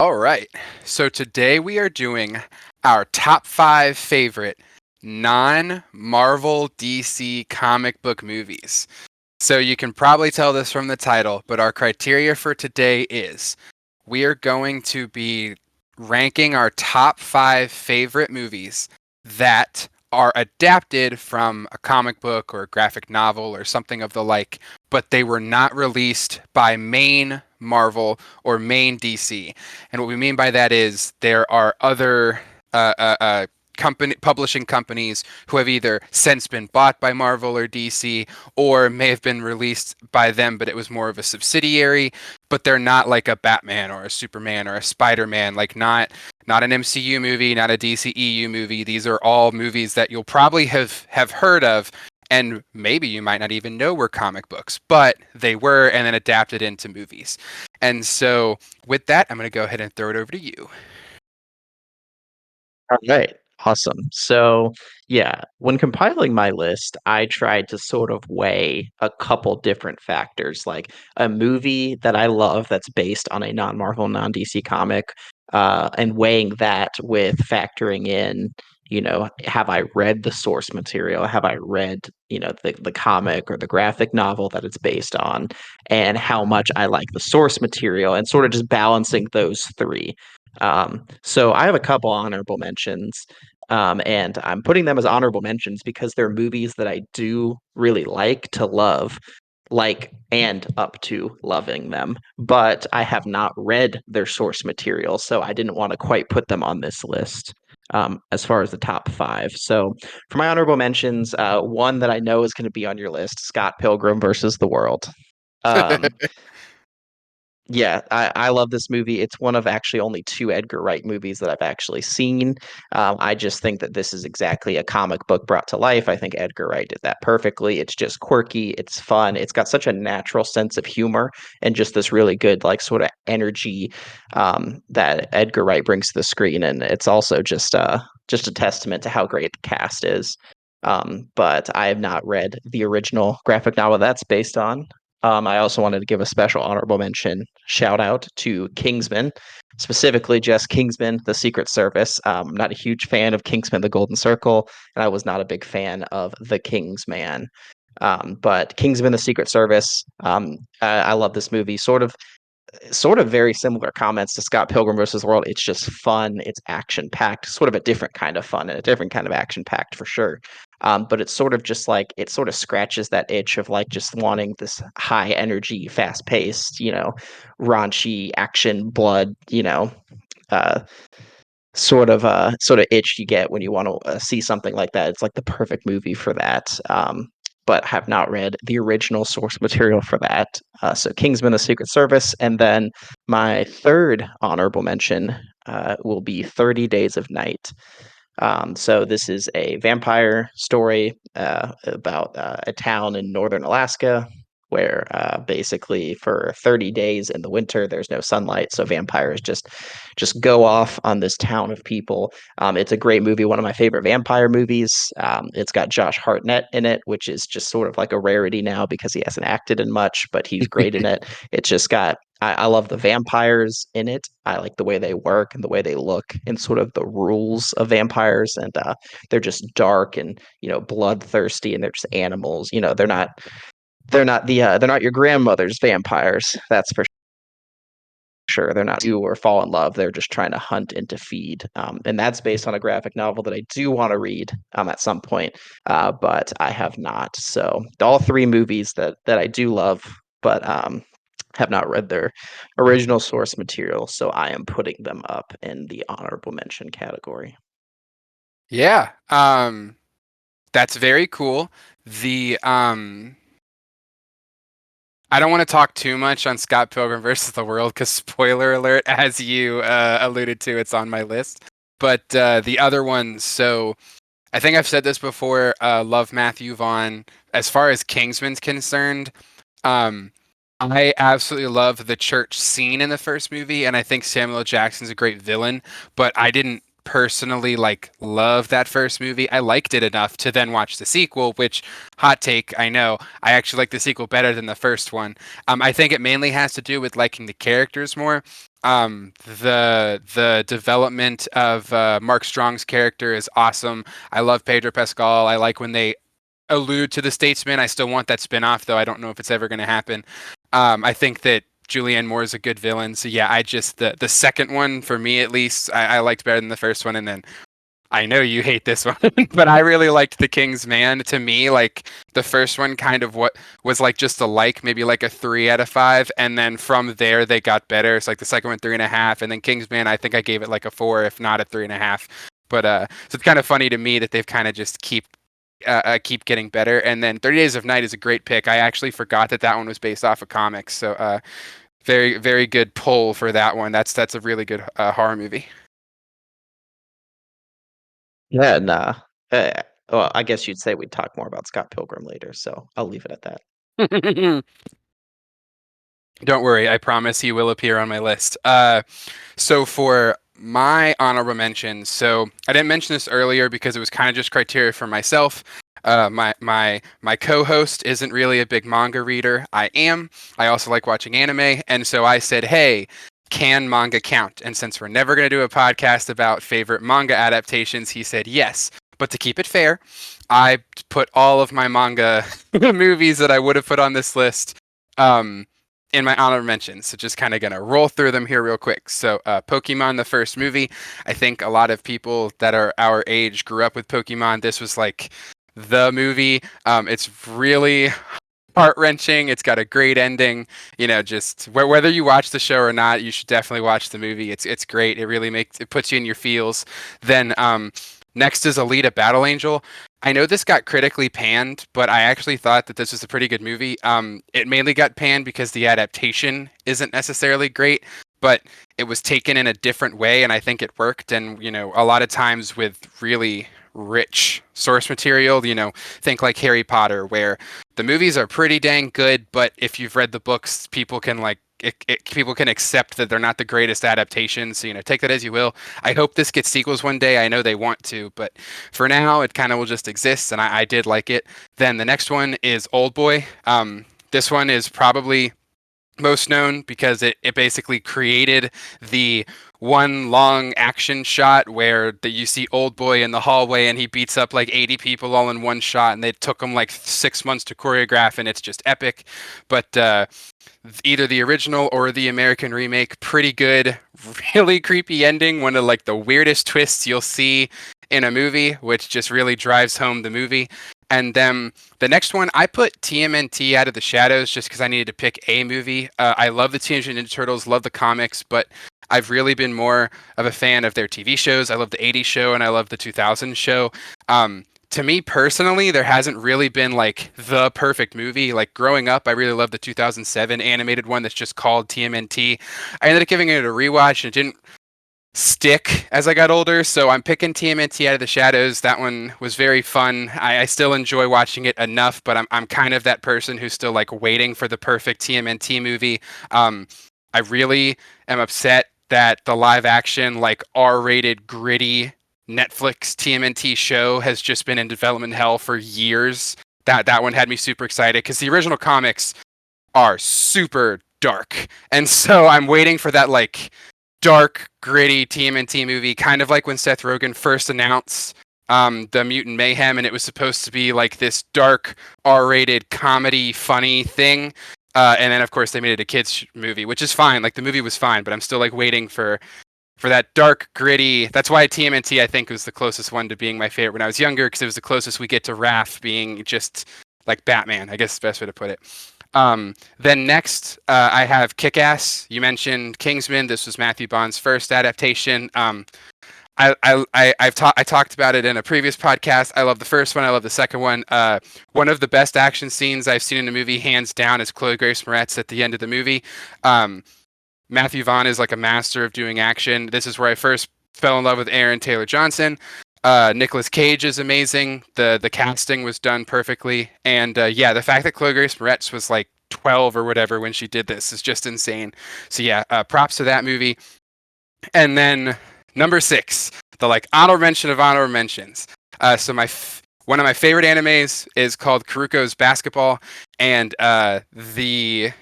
All right. So today we are doing our top 5 favorite non-Marvel DC comic book movies. So you can probably tell this from the title, but our criteria for today is we are going to be ranking our top 5 favorite movies that are adapted from a comic book or a graphic novel or something of the like, but they were not released by main Marvel or main DC. And what we mean by that is there are other publishing companies who have either since been bought by Marvel or DC or may have been released by them, but it was more of a subsidiary. But they're not like a Batman or a Superman or a Spider-Man, like not an MCU movie, not a DCEU movie. These are all movies that you'll probably have heard of, and maybe you might not even know were comic books, but they were and then adapted into movies. And so with that, I'm going to go ahead and throw it over to you. All right. Awesome. So, yeah, when compiling my list, I tried to sort of weigh a couple different factors, like a movie that I love that's based on a non-Marvel, non-DC comic, and weighing that with factoring in, have I read the source material? Have I read, the comic or the graphic novel that it's based on, and how much I like the source material, and sort of just balancing those three. So I have a couple honorable mentions, and I'm putting them as honorable mentions because they're movies that I do really like to love, like and up to loving them, but I have not read their source material, so I didn't want to quite put them on this list. As far as the top five. So, for my honorable mentions, one that I know is going to be on your list, Scott Pilgrim versus the World. Um, yeah, I love this movie. It's one of actually only two Edgar Wright movies that I've actually seen. I just think that this is exactly a comic book brought to life. I think Edgar Wright did that perfectly. It's just quirky, it's fun, it's got such a natural sense of humor and just this really good, like, sort of energy that Edgar Wright brings to the screen. And it's also just a testament to how great the cast is. But I have not read the original graphic novel that's based on. I also wanted to give a special honorable mention shout out to Kingsman, specifically just Kingsman, The Secret Service. I'm not a huge fan of Kingsman, The Golden Circle, and I was not a big fan of The Kingsman. But Kingsman, The Secret Service, I love this movie. Sort of very similar comments to Scott Pilgrim versus the World. It's just fun. It's action packed, sort of a different kind of fun and a different kind of action packed for sure. But it's sort of just like it sort of scratches that itch of like just wanting this high energy, fast paced, raunchy action, blood, uh, sort of itch you get when you want to see something like that. It's like the perfect movie for that. But have not read the original source material for that. So Kingsman: The Secret Service, and then my third honorable mention will be 30 Days of Night. So this is a vampire story about a town in northern Alaska where basically for 30 days in the winter there's no sunlight, so vampires just go off on this town of people. It's a great movie, one of my favorite vampire movies. It's got Josh Hartnett in it, which is just sort of like a rarity now because he hasn't acted in much, but he's great in it. It's just got I love the vampires in it. I like the way they work and the way they look and sort of the rules of vampires. And they're just dark and bloodthirsty, and they're just animals. They're not your grandmother's vampires. That's for sure. They're not do or fall in love. They're just trying to hunt and to feed. And that's based on a graphic novel that I do want to read at some point, but I have not. So all three movies that I do love, but have not read their original source material, so I am putting them up in the honorable mention category. Yeah, that's very cool. The I don't want to talk too much on Scott Pilgrim versus the World because spoiler alert, as you alluded to, it's on my list. But the other ones, so I think I've said this before. Love Matthew Vaughn. As far as Kingsman's concerned, um, I absolutely love the church scene in the first movie, and I think Samuel L. Jackson's a great villain. But I didn't personally like love that first movie. I liked it enough to then watch the sequel, which hot take, I know. I actually like the sequel better than the first one. I think it mainly has to do with liking the characters more. The development of Mark Strong's character is awesome. I love Pedro Pascal. I like when they allude to the Statesman. I still want that spinoff, though I don't know if it's ever going to happen. I think that Julianne Moore is a good villain. So yeah, I just the second one for me at least I liked better than the first one, and then I know you hate this one, but I really liked The King's Man. To me, like the first one kind of what was like just a like, maybe like a 3 out of 5. And then from there they got better. It's like the second one 3.5. And then King's Man, I think I gave it like a 4, if not a 3.5. But so it's kind of funny to me that they've kind of just keep getting better. And then 30 Days of Night is a great pick. I actually forgot that that one was based off of comics. So very, very good pull for that one. That's a really good horror movie. Yeah, nah. Well, I guess you'd say we'd talk more about Scott Pilgrim later, so I'll leave it at that. Don't worry, I promise he will appear on my list. So for my honorable mentions, so I didn't mention this earlier because it was kind of just criteria for myself. My co-host isn't really a big manga reader. I am. I also like watching anime, and so I said, "Hey, can manga count?" And since we're never going to do a podcast about favorite manga adaptations, he said yes. But to keep it fair, I put all of my manga movies that I would have put on this list. Um, in my honorable mentions. So just kind of gonna roll through them here real quick. So Pokemon, the first movie. I think a lot of people that are our age grew up with Pokemon. This was like the movie. It's really heart wrenching. It's got a great ending. You know, just whether you watch the show or not, you should definitely watch the movie. It's great. It really puts you in your feels. Then next is Alita Battle Angel. I know this got critically panned, but I actually thought that this was a pretty good movie. It mainly got panned because the adaptation isn't necessarily great, but it was taken in a different way, and I think it worked. And you know, a lot of times with really rich source material, you know, think like Harry Potter, where the movies are pretty dang good, but if you've read the books, people can people can accept that they're not the greatest adaptations. So, you know, take that as you will. I hope this gets sequels one day. I know they want to, but for now, it kind of will just exist, and I did like it. Then the next one is Old Boy. This one is probably most known because it basically created the one long action shot where you see Old Boy in the hallway and he beats up like 80 people all in one shot, and they took him like 6 months to choreograph, and it's just epic. But either the original or the American remake, pretty good, really creepy ending, one of like the weirdest twists you'll see in a movie, which just really drives home the movie. And then the next one, I put TMNT Out of the Shadows just because I needed to pick a movie. I love the Teenage Mutant Ninja Turtles, love the comics, but I've really been more of a fan of their TV shows. I love the 80s show and I love the 2000s show. To me personally, there hasn't really been like the perfect movie. Like growing up, I really loved the 2007 animated one that's just called TMNT. I ended up giving it a rewatch and it didn't stick as I got older, so I'm picking TMNT Out of the Shadows. That one was very fun. I still enjoy watching it enough, but I'm kind of that person who's still like waiting for the perfect TMNT movie. I really am upset that the live action, like R-rated, gritty Netflix TMNT show has just been in development hell for years. That one had me super excited because the original comics are super dark, and so I'm waiting for that like dark, gritty TMNT movie, kind of like when Seth Rogen first announced the Mutant Mayhem, and it was supposed to be like this dark, R-rated comedy, funny thing. And then, of course, they made it a kids movie, which is fine. Like the movie was fine, but I'm still like waiting for that dark, gritty. That's why TMNT I think was the closest one to being my favorite when I was younger, because it was the closest we get to Raph being just like Batman. I guess the best way to put it. Then next, I have Kick-Ass. You mentioned Kingsman. This was Matthew Bond's first adaptation. I talked about it in a previous podcast. I love the first one. I love the second one. One of the best action scenes I've seen in a movie, hands down, is Chloe Grace Moretz at the end of the movie. Matthew Vaughn is like a master of doing action. This is where I first fell in love with Aaron Taylor Johnson. Nicolas Cage is amazing. The casting was done perfectly, and yeah, the fact that Chloe Grace Moretz was like 12 or whatever when she did this is just insane. So yeah, props to that movie. And then number 6, the like honorable mention of honorable mentions. So one of my favorite animes is called Kuroko's Basketball, and the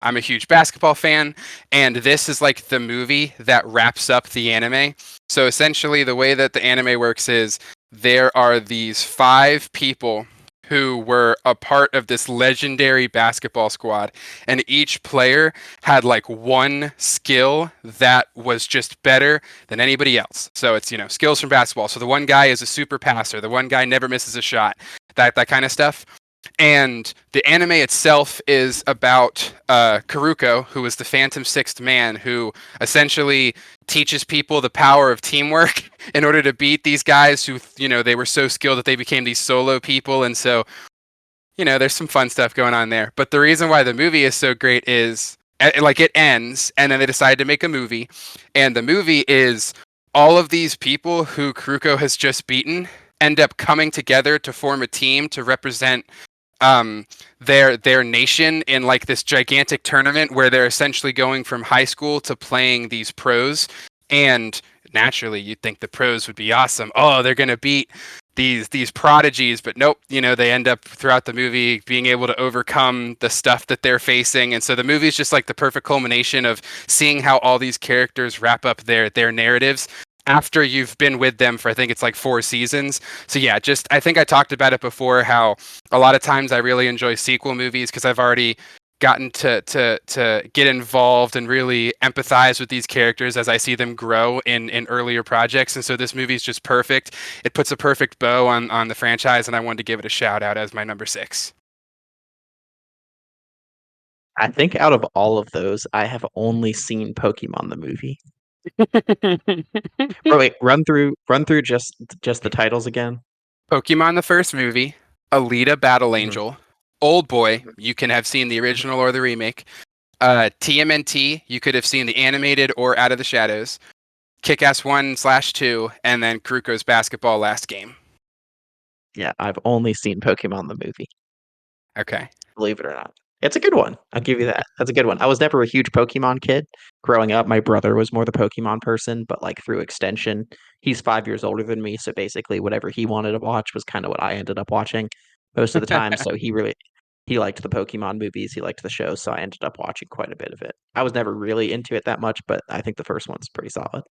I'm a huge basketball fan, and this is like the movie that wraps up the anime. So essentially, the way that the anime works is there are these five people who were a part of this legendary basketball squad, and each player had like one skill that was just better than anybody else. So it's, skills from basketball. So the one guy is a super passer, the one guy never misses a shot, that kind of stuff. And the anime itself is about Karuko, who is the Phantom Sixth Man, who essentially teaches people the power of teamwork in order to beat these guys who, they were so skilled that they became these solo people. And so, there's some fun stuff going on there. But the reason why the movie is so great is like it ends, and then they decided to make a movie. And the movie is all of these people who Karuko has just beaten end up coming together to form a team to represent their nation in like this gigantic tournament where they're essentially going from high school to playing these pros. And naturally you'd think the pros would be awesome. Oh, they're going to beat these prodigies, but nope, they end up throughout the movie being able to overcome the stuff that they're facing. And so the movie is just like the perfect culmination of seeing how all these characters wrap up their narratives after you've been with them for, I think it's like 4 seasons. So yeah, just I think I talked about it before, how a lot of times I really enjoy sequel movies because I've already gotten to get involved and really empathize with these characters as I see them grow in earlier projects. And so this movie is just perfect. It puts a perfect bow on the franchise, and I wanted to give it a shout out as my number 6. I think out of all of those, I have only seen Pokemon the movie. Oh, wait, run through just the titles again. Pokemon the first movie, Alita Battle Mhm, Angel, Old Boy, mhm, you can have seen the mhm. original or the remake. TMNT, you could have seen the animated or Out of the Shadows. Kick-Ass 1/2, and then Kuroko's Basketball Last Game. Yeah, I've only seen Pokemon the movie, Okay. believe it or not. It's a good one. I'll give you that. That's a good one. I was never a huge Pokemon kid. Growing up, my brother was more the Pokemon person, but like through extension, he's 5 years older than me, so basically whatever he wanted to watch was kind of what I ended up watching most of the time. So he liked the Pokemon movies, he liked the show, so I ended up watching quite a bit of it. I was never really into it that much, but I think the first one's pretty solid.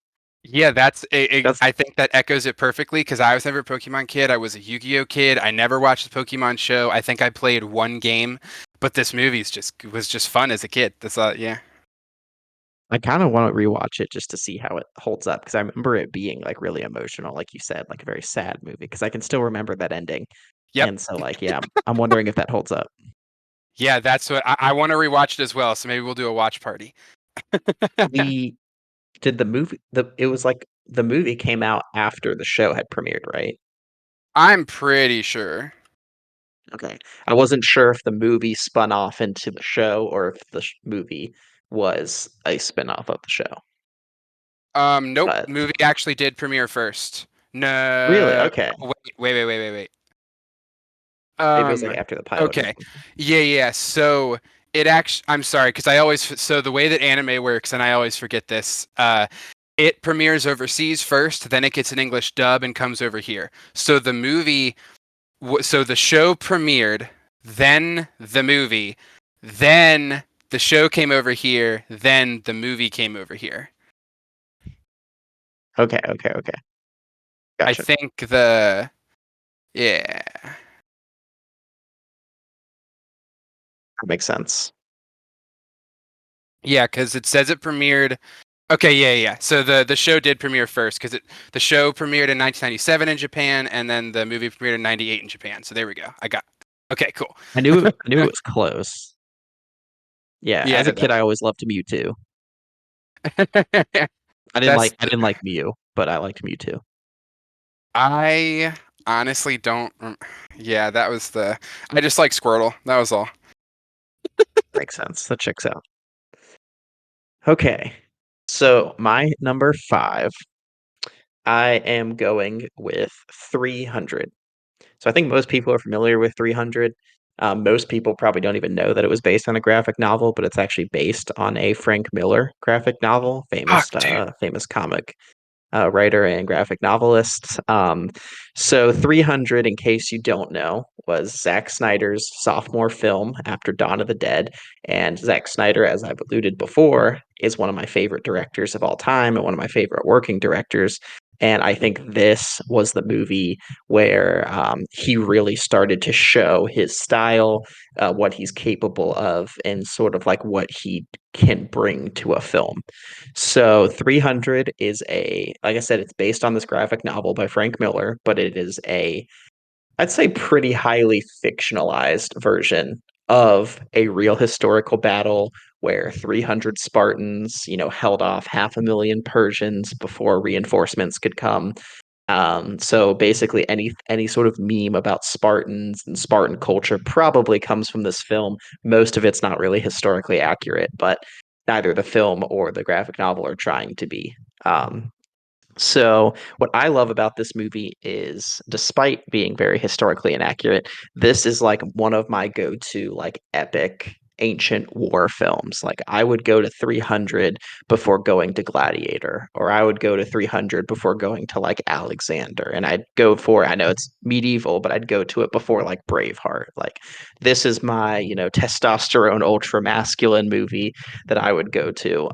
Yeah, That's I think that echoes it perfectly because I was never a Pokemon kid. I was a Yu-Gi-Oh kid. I never watched the Pokemon show. I think I played one game, but this movie's just was just fun as a kid. That's yeah. I kinda wanna rewatch it just to see how it holds up because I remember it being, like, really emotional, like you said, like a very sad movie. Because I can still remember that ending, Yep. and so, like, yeah, I'm wondering if that holds up. Yeah, that's what I want to rewatch it as well. So maybe we'll do a watch party. The did the movie the it was like the movie came out after the show had premiered, right? I'm pretty sure. Okay. I wasn't sure if the movie spun off into the show or if the movie was a spin-off of the show, Nope. but Movie actually did premiere first. really? No. Okay. Wait. Maybe it was, like, after the pilot or Okay. something. Yeah. So it actually, I'm sorry, because so the way that anime works, and I always forget this, it premieres overseas first, then it gets an English dub and comes over here. So so the show premiered, then the movie, then the show came over here, then the movie came over here. Okay. I Gotcha. think yeah. That makes sense. Yeah, because it says it premiered. Okay, yeah. So the show did premiere first because the show premiered in 1997 in Japan, and then the movie premiered in '98 in Japan. So there we go. I got. Okay, cool. I knew it was close. Yeah, Yeah, as a no, kid, I always loved Mewtwo. that that's. I didn't like Mew, but I liked Mewtwo. I honestly don't. Yeah, that was the. I just like Squirtle. That was all. Makes sense. That checks out. Okay. So my number 5, I am going with 300. So I think most people are familiar with 300. Most people probably don't even know that it was based on a graphic novel, but it's actually based on a Frank Miller graphic novel, Fuck, dude. famous comic. writer and graphic novelist. So 300, in case you don't know, was Zack Snyder's sophomore film after Dawn of the Dead. And Zack Snyder, as I've alluded before, is one of my favorite directors of all time and one of my favorite working directors. And I think this was the movie where he really started to show his style, what he's capable of, and sort of like what he can bring to a film. So 300 is like I said, it's based on this graphic novel by Frank Miller, but it is I'd say pretty highly fictionalized version of a real historical battle where 300 Spartans, held off 500,000 Persians before reinforcements could come. So basically, any sort of meme about Spartans and Spartan culture probably comes from this film. Most of it's not really historically accurate, but neither the film or the graphic novel are trying to be. Um, so, what I love about this movie is, despite being very historically inaccurate, this is like one of my go-to like epic ancient war films. Like I would go to 300 before going to Gladiator, or I would go to 300 before going to like Alexander, and I'd go for I know it's medieval, but I'd go to it before like Braveheart. Like this is my, testosterone ultra masculine movie that I would go to.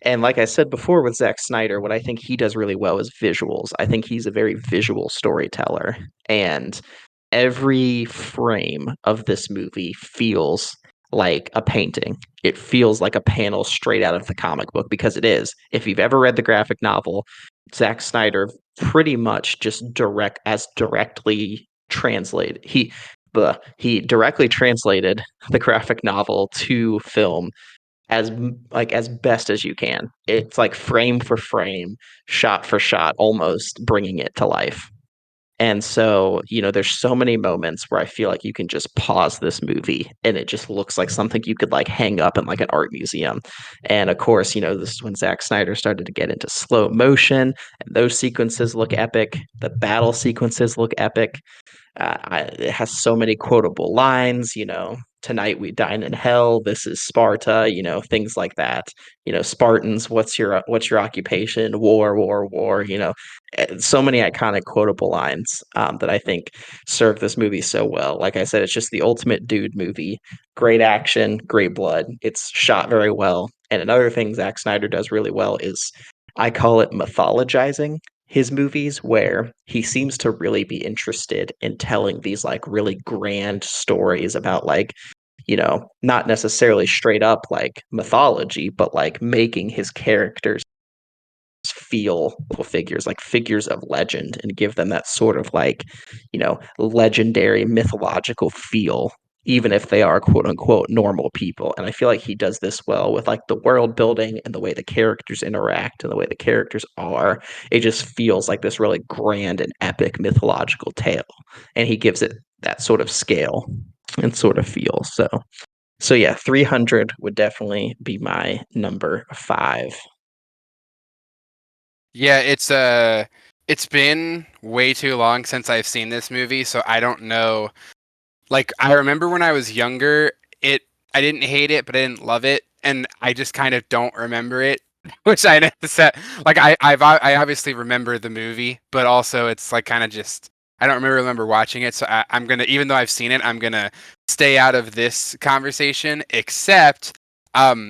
And like I said before with Zack Snyder, what I think he does really well is visuals. I think he's a very visual storyteller. And every frame of this movie feels like a painting. It feels like a panel straight out of the comic book because it is. If you've ever read the graphic novel, Zack Snyder pretty much just directly translated. He directly translated the graphic novel to film as best as you can. It's like frame for frame, shot for shot, almost bringing it to life. And so, there's so many moments where I feel like you can just pause this movie and it just looks like something you could like hang up in like an art museum. And of course, this is when Zack Snyder started to get into slow motion, and those sequences look epic. The battle sequences look epic. It has so many quotable lines, tonight we dine in hell, this is Sparta, things like that. Spartans, what's your occupation? War, war, war. So many iconic quotable lines that I think serve this movie so well. Like I said, it's just the ultimate dude movie. Great action, great blood. It's shot very well. And another thing Zack Snyder does really well is I call it mythologizing his movies, where he seems to really be interested in telling these like really grand stories about like, not necessarily straight up like mythology, but like making his characters feel figures, like figures of legend, and give them that sort of like, legendary mythological feel, even if they are quote unquote normal people. And I feel like he does this well with like the world building and the way the characters interact and the way the characters are. It just feels like this really grand and epic mythological tale. And he gives it that sort of scale and sort of feel. So yeah, 300 would definitely be my number 5. Yeah, it's been way too long since I've seen this movie, so I don't know. Like I remember when I was younger, it I didn't hate it, but I didn't love it, and I just kind of don't remember it. Which I know that like I obviously remember the movie, but also it's like kind of just I don't remember watching it, so I'm gonna even though I've seen it, I'm gonna stay out of this conversation. Except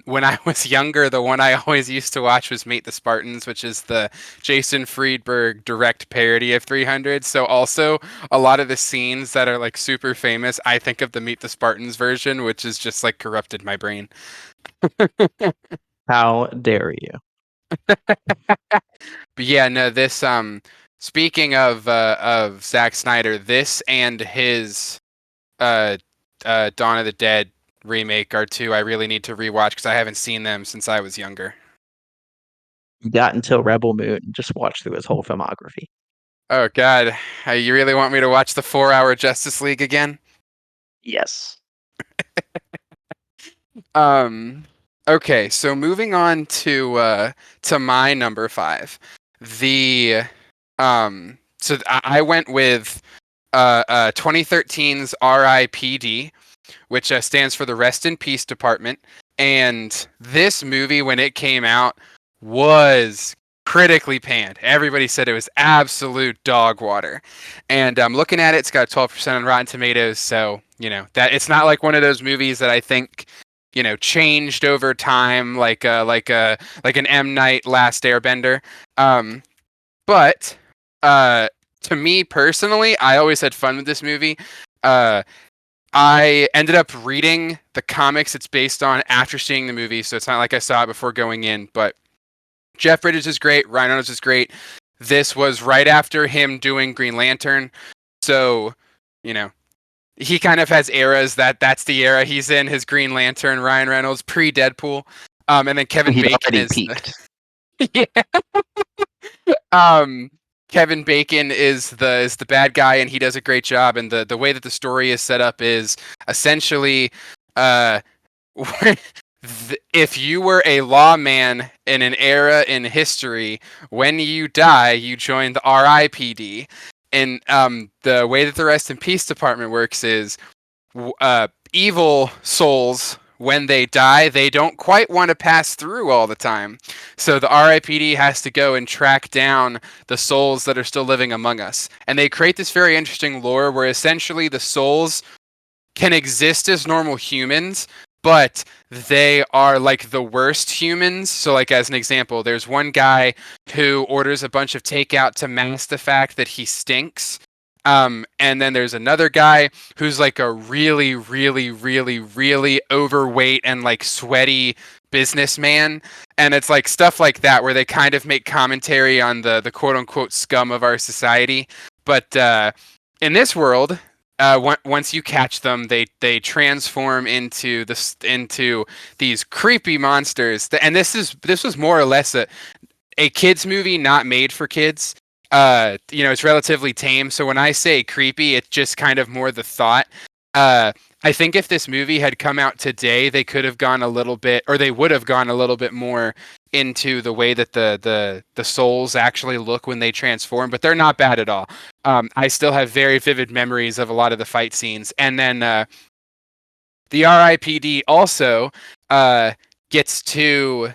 when I was younger, the one I always used to watch was Meet the Spartans, which is the Jason Friedberg direct parody of 300. So also a lot of the scenes that are like super famous, I think of the Meet the Spartans version, which is just like corrupted my brain. How dare you? But yeah, no, this speaking of Zack Snyder, this and his uh Dawn of the Dead remake are two I really need to rewatch because I haven't seen them since I was younger. You got until Rebel Moon and just watch through his whole filmography. Oh God, you really want me to watch the 4 hour Justice League again? Yes. Um, okay, so moving on to my number 5. The so I went with 2013's RIPD, which stands for the Rest in Peace Department. And this movie, when it came out, was critically panned. Everybody said it was absolute dog water. And looking at it, it's got 12% on Rotten Tomatoes. So, that it's not like one of those movies that I think, changed over time, like an M. Night Last Airbender. Um, but to me personally, I always had fun with this movie. Uh, I ended up reading the comics it's based on after seeing the movie, so it's not like I saw it before going in. But Jeff Bridges is great. Ryan Reynolds is great. This was right after him doing Green Lantern, so you know he kind of has eras that's the era he's in. His Green Lantern, Ryan Reynolds pre Deadpool, and then Kevin He'd Bacon already is peaked. yeah. Um, Kevin Bacon is the bad guy, and he does a great job. And the way that the story is set up is essentially, uh, if you were a lawman in an era in history, when you die, you join the RIPD. And the way that the Rest in Peace department works is evil souls, when they die, they don't quite want to pass through all the time. So the RIPD has to go and track down the souls that are still living among us. And they create this very interesting lore where essentially the souls can exist as normal humans, but they are like the worst humans. So, like, as an example, there's one guy who orders a bunch of takeout to mask the fact that he stinks. And then there's another guy who's like a really, really, really, really overweight and like sweaty businessman. And it's like stuff like that where they kind of make commentary on the quote unquote scum of our society. But in this world, once you catch them, they transform into these creepy monsters. And this was more or less a kids movie, not made for kids. It's relatively tame. So when I say creepy, it's just kind of more the thought. I think if this movie had come out today, they could have gone a little bit, or they would have gone a little bit more into the way that the souls actually look when they transform, but they're not bad at all. I still have very vivid memories of a lot of the fight scenes, and then the RIPD also gets to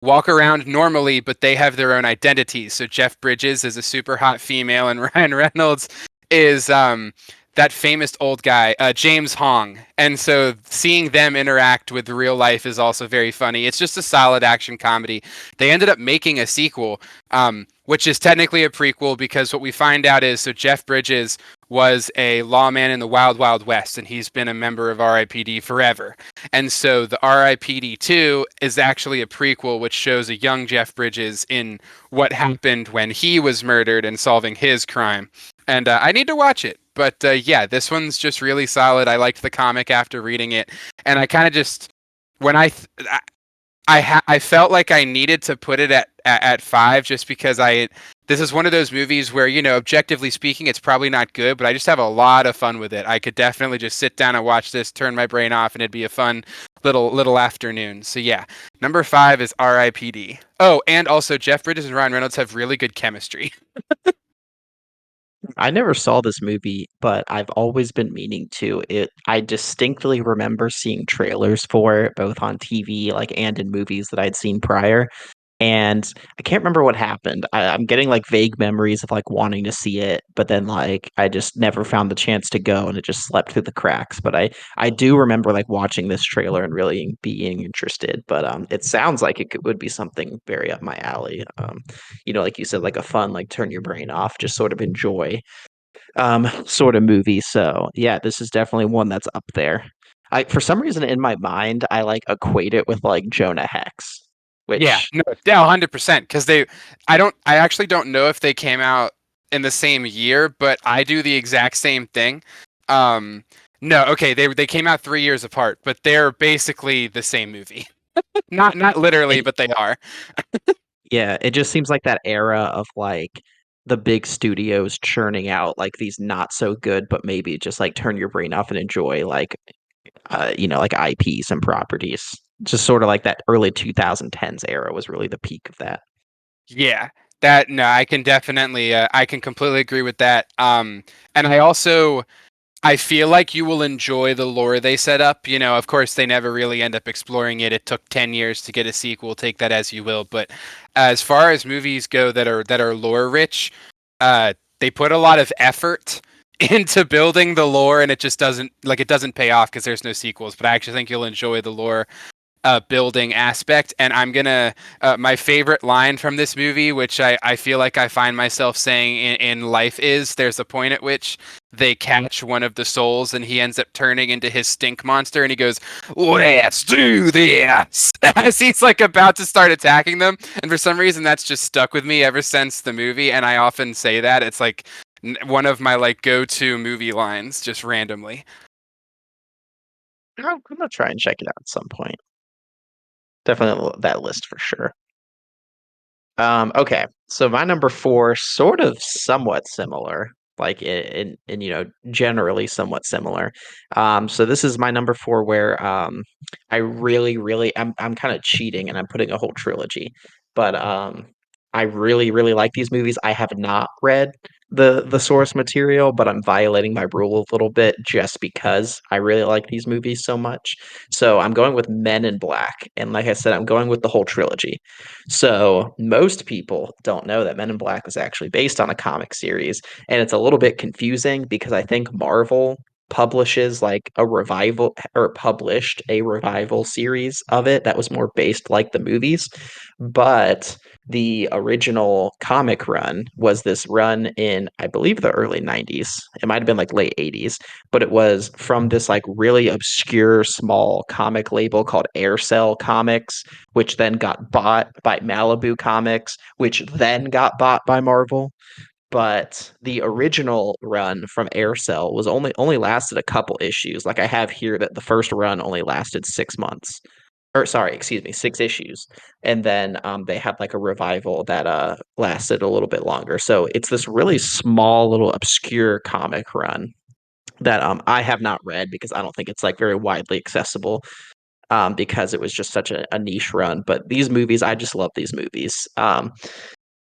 walk around normally, but they have their own identities. So Jeff Bridges is a super hot female, and Ryan Reynolds is that famous old guy, James Hong. And so seeing them interact with real life is also very funny. It's just a solid action comedy. They ended up making a sequel, which is technically a prequel because what we find out is so Jeff Bridges was a lawman in the Wild Wild West, and he's been a member of RIPD forever. And so the RIPD 2 is actually a prequel, which shows a young Jeff Bridges in what happened when he was murdered and solving his crime. And I need to watch it. But yeah, this one's just really solid. I liked the comic after reading it, and I kind of just when I felt like I needed to put it at 5 just because this is one of those movies where objectively speaking it's probably not good, but I just have a lot of fun with it. I could definitely just sit down and watch this, turn my brain off, and it'd be a fun little afternoon. So yeah, number 5 is R.I.P.D. Oh, and also Jeff Bridges and Ryan Reynolds have really good chemistry. I never saw this movie, but I've always been meaning to. I distinctly remember seeing trailers for it, both on TV, like, and in movies that I'd seen prior. And I can't remember what happened. I'm getting like vague memories of like wanting to see it, but then like I just never found the chance to go, and it just slept through the cracks. But I do remember like watching this trailer and really being interested. But it sounds like would be something very up my alley. Like you said, like a fun, like turn your brain off, just sort of enjoy sort of movie. So yeah, this is definitely one that's up there. I For some reason in my mind I like equate it with like Jonah Hex, Yeah, which no, yeah, 100%. Because I actually don't know if they came out in the same year, but I do the exact same thing. Um, no, okay, they came out 3 years apart, but they're basically the same movie. Not literally, it but they are. yeah, it just seems like that era of like the big studios churning out like these not so good, but maybe just like turn your brain off and enjoy like like IPs and properties. Just sort of like that early 2010s era was really the peak of that. Yeah, that no, I can completely agree with that. And I also I feel like you will enjoy the lore they set up. You know, of course, they never really end up exploring it. It took 10 years to get a sequel. Take that as you will. But as far as movies go that are lore rich, they put a lot of effort into building the lore, and it doesn't pay off because there's no sequels. But I actually think you'll enjoy the lore building aspect. And I'm gonna my favorite line from this movie, which I feel like I find myself saying in life, is there's a point at which they catch one of the souls and he ends up turning into his stink monster and he goes, "Let's do this," as he's like about to start attacking them. And for some reason that's just stuck with me ever since the movie, and I often say that. It's like one of my like go-to movie lines just randomly. I'm gonna try and check it out at some point. Definitely that list for sure. Okay, so my number four, sort of somewhat similar, like generally somewhat similar. So this is my number four where I really I'm kind of cheating and I'm putting a whole trilogy, but I really like these movies. I have not read the source material, but I'm violating my rule a little bit just because I really like these movies so much. So I'm going with Men in Black, and like I said, I'm going with the whole trilogy. So most people don't know that Men in Black was actually based on a comic series, and it's a little bit confusing because I think Marvel publishes like a revival or published a revival series of it that was more based like the movies, but the original comic run was this run in, I believe, the early 90s. It might have been like late 80s, but it was from this like really obscure small comic label called Aircell Comics, which then got bought by Malibu Comics, which then got bought by Marvel. But the original run from Aircell was only lasted a couple issues. Like I have here that the first run only lasted 6 months. Or sorry, excuse me, 6 issues. And then they had like a revival that lasted a little bit longer. So it's this really small little obscure comic run that I have not read because I don't think it's like very widely accessible, because it was just such a niche run. But these movies, I just love these movies.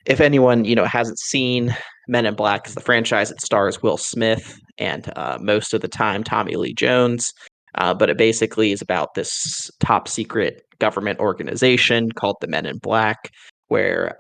If anyone hasn't seen Men in Black, is the franchise, it stars Will Smith and most of the time Tommy Lee Jones. But it basically is about this top secret government organization called the Men in Black, where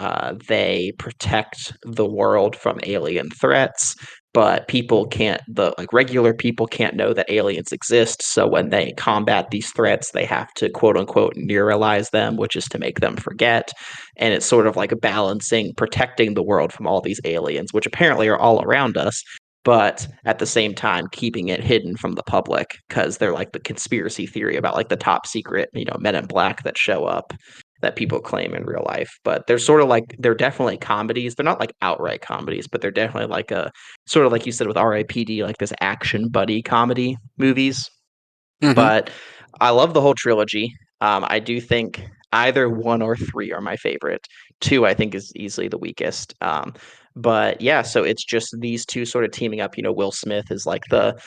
they protect the world from alien threats. But people can't, the like regular people can't know that aliens exist. So when they combat these threats, they have to quote unquote neuralize them, which is to make them forget. And it's sort of like a balancing protecting the world from all these aliens, which apparently are all around us, but at the same time keeping it hidden from the public because they're like the conspiracy theory about like the top secret men in black that show up that people claim in real life. But they're sort of like, they're definitely comedies. They're not like outright comedies, but they're definitely like a sort of like you said with RIPD, like this action buddy comedy movies. Hmm. But I love the whole trilogy. I do think either one or three are my favorite. Two, I think, is easily the weakest. But yeah, so it's just these two sort of teaming up. Will Smith is like the,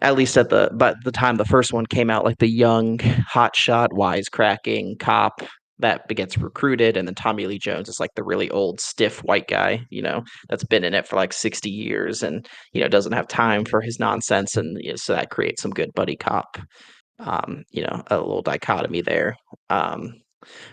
at least at the time the first one came out, like the young, hotshot, wisecracking cop that gets recruited, and then Tommy Lee Jones is like the really old, stiff white guy, that's been in it for like 60 years and doesn't have time for his nonsense, and so that creates some good buddy cop, a little dichotomy there. Um,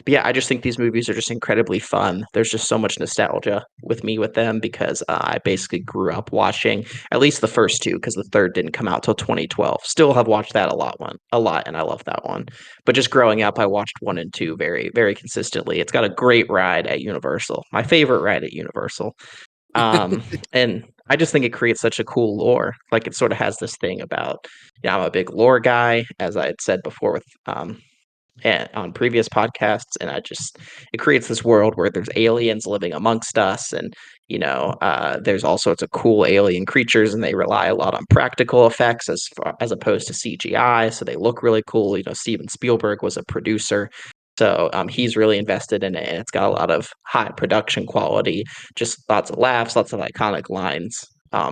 but yeah, I just think these movies are just incredibly fun. There's just so much nostalgia with me with them because I basically grew up watching at least the first two because the third didn't come out till 2012. Still have watched that a lot, and I love that one. But just growing up, I watched one and two very, very consistently. It's got a great ride at Universal, my favorite ride at Universal. And I just think it creates such a cool lore. Like it sort of has this thing about, I'm a big lore guy, as I had said before with and on previous podcasts, and it creates this world where there's aliens living amongst us, and there's all sorts of cool alien creatures, and they rely a lot on practical effects as opposed to CGI, so they look really cool. Steven Spielberg was a producer, so he's really invested in it, and it's got a lot of high production quality, just lots of laughs, lots of iconic lines.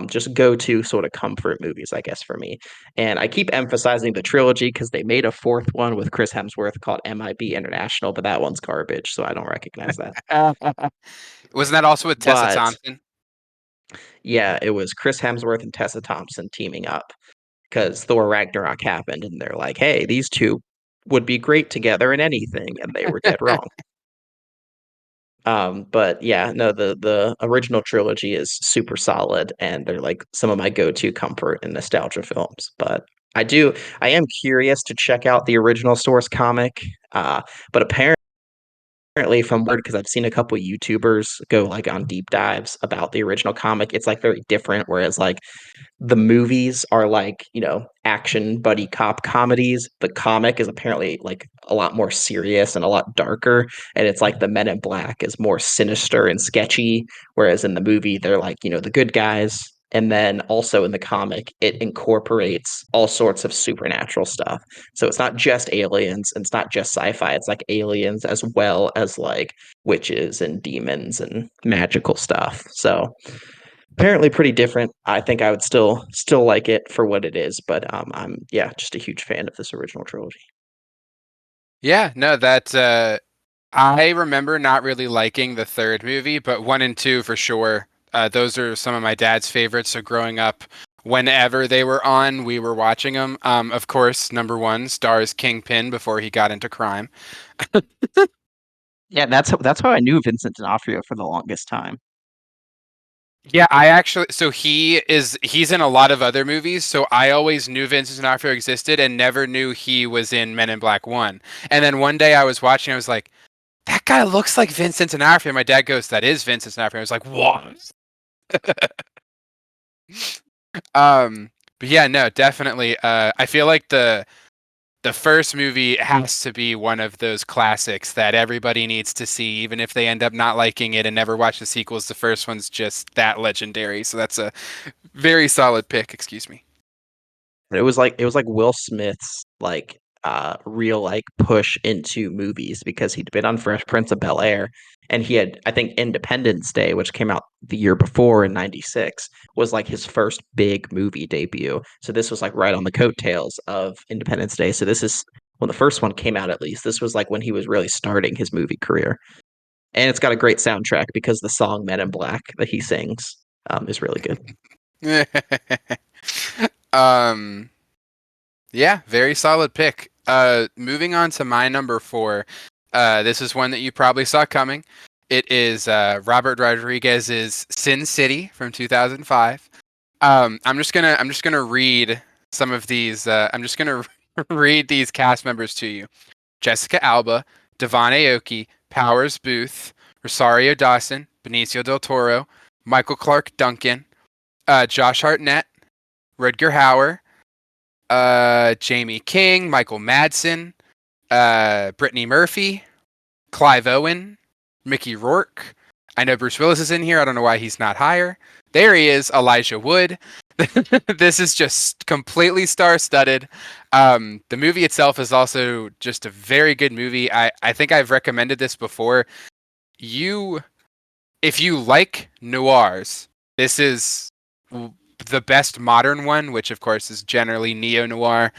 Just go to sort of comfort movies, I guess, for me. And I keep emphasizing the trilogy because they made a fourth one with Chris Hemsworth called MIB International, but that one's garbage, so I don't recognize that. Wasn't that also with Tessa But Thompson? yeah, it was Chris Hemsworth and Tessa Thompson teaming up. because Thor Ragnarok happened, and they're like, "Hey, these two would be great together in anything," and they were dead wrong. But yeah, no, the original trilogy is super solid, and they're like some of my go-to comfort and nostalgia films. But I am curious to check out the original source comic. But apparently from word, because I've seen a couple YouTubers go like on deep dives about the original comic, it's like very different. Whereas like the movies are like, action buddy cop comedies. The comic is apparently like a lot more serious and a lot darker. And it's like the Men in Black is more sinister and sketchy. Whereas in the movie, they're like, the good guys. And then also in the comic, it incorporates all sorts of supernatural stuff. So it's not just aliens and it's not just sci-fi. It's like aliens as well as like witches and demons and magical stuff. So apparently pretty different. I think I would still like it for what it is, but I'm yeah, just a huge fan of this original trilogy. Yeah, no, that I remember not really liking the third movie, but one and two for sure. Those are some of my dad's favorites. So growing up, whenever they were on, we were watching them. Of course, number one stars Kingpin before he got into crime. Yeah, that's how I knew Vincent D'Onofrio for the longest time. Yeah, I actually, so he's in a lot of other movies, so I always knew Vincent D'Onofrio existed and never knew he was in Men in Black 1. And then one day I was watching, I was like, that guy looks like Vincent D'Onofrio. My dad goes, that is Vincent D'Onofrio. I was like, what? Um, but yeah, no, definitely. I feel like the first movie has to be one of those classics that everybody needs to see, even if they end up not liking it and never watch the sequels. The first one's just that legendary. So that's a very solid pick. Excuse me. It was like Will Smith's like real like push into movies because he'd been on Fresh Prince of Bel-Air and he had I think Independence Day, which came out the year before in '96, was like his first big movie debut. So this was like right on the coattails of Independence Day. So this is when the first one came out at least. This was like when he was really starting his movie career. And it's got a great soundtrack because the song Men in Black that he sings is really good. um, yeah, very solid pick. Moving on to my number four. This is one that you probably saw coming. It is Robert Rodriguez's Sin City from 2005. I'm just gonna read some of these. I'm just gonna read these cast members to you: Jessica Alba, Devon Aoki, Powers Booth, Rosario Dawson, Benicio del Toro, Michael Clark Duncan, Josh Hartnett, Rutger Hauer, Jamie King, Michael Madsen, Brittany Murphy, Clive Owen, Mickey Rourke. I know Bruce Willis is in here. I don't know why he's not higher. There he is, Elijah Wood. This is just completely star-studded. The movie itself is also just a very good movie. I think I've recommended this before. You, if you like noirs, this is the best modern one, which of course is generally neo-noir.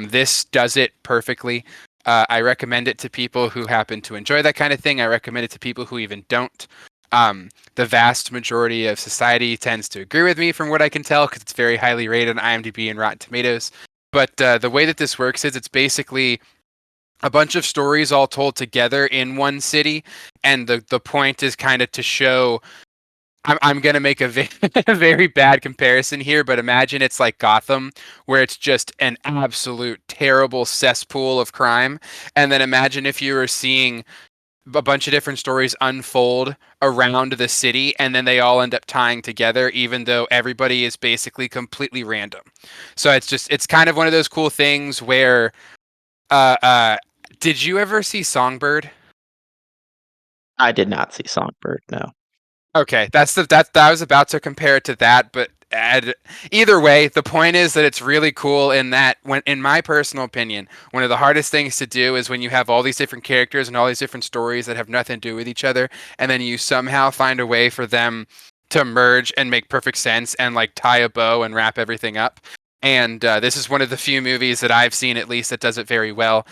This does it perfectly. I recommend it to people who happen to enjoy that kind of thing. I recommend it to people who even don't. The vast majority of society tends to agree with me from what I can tell because it's very highly rated on IMDb and Rotten Tomatoes. But the way that this works is it's basically a bunch of stories all told together in one city. And the point is kind of to show I'm gonna make a a very bad comparison here, but imagine it's like Gotham, where it's just an absolute terrible cesspool of crime, and then imagine if you were seeing a bunch of different stories unfold around the city, and then they all end up tying together, even though everybody is basically completely random. So it's kind of one of those cool things where, uh, uh, did you ever see Songbird? I did not see Songbird, no. Okay, that I was about to compare it to that, but either way, the point is that it's really cool in that when, in my personal opinion, one of the hardest things to do is when you have all these different characters and all these different stories that have nothing to do with each other, and then you somehow find a way for them to merge and make perfect sense and like tie a bow and wrap everything up. And this is one of the few movies that I've seen at least that does it very well.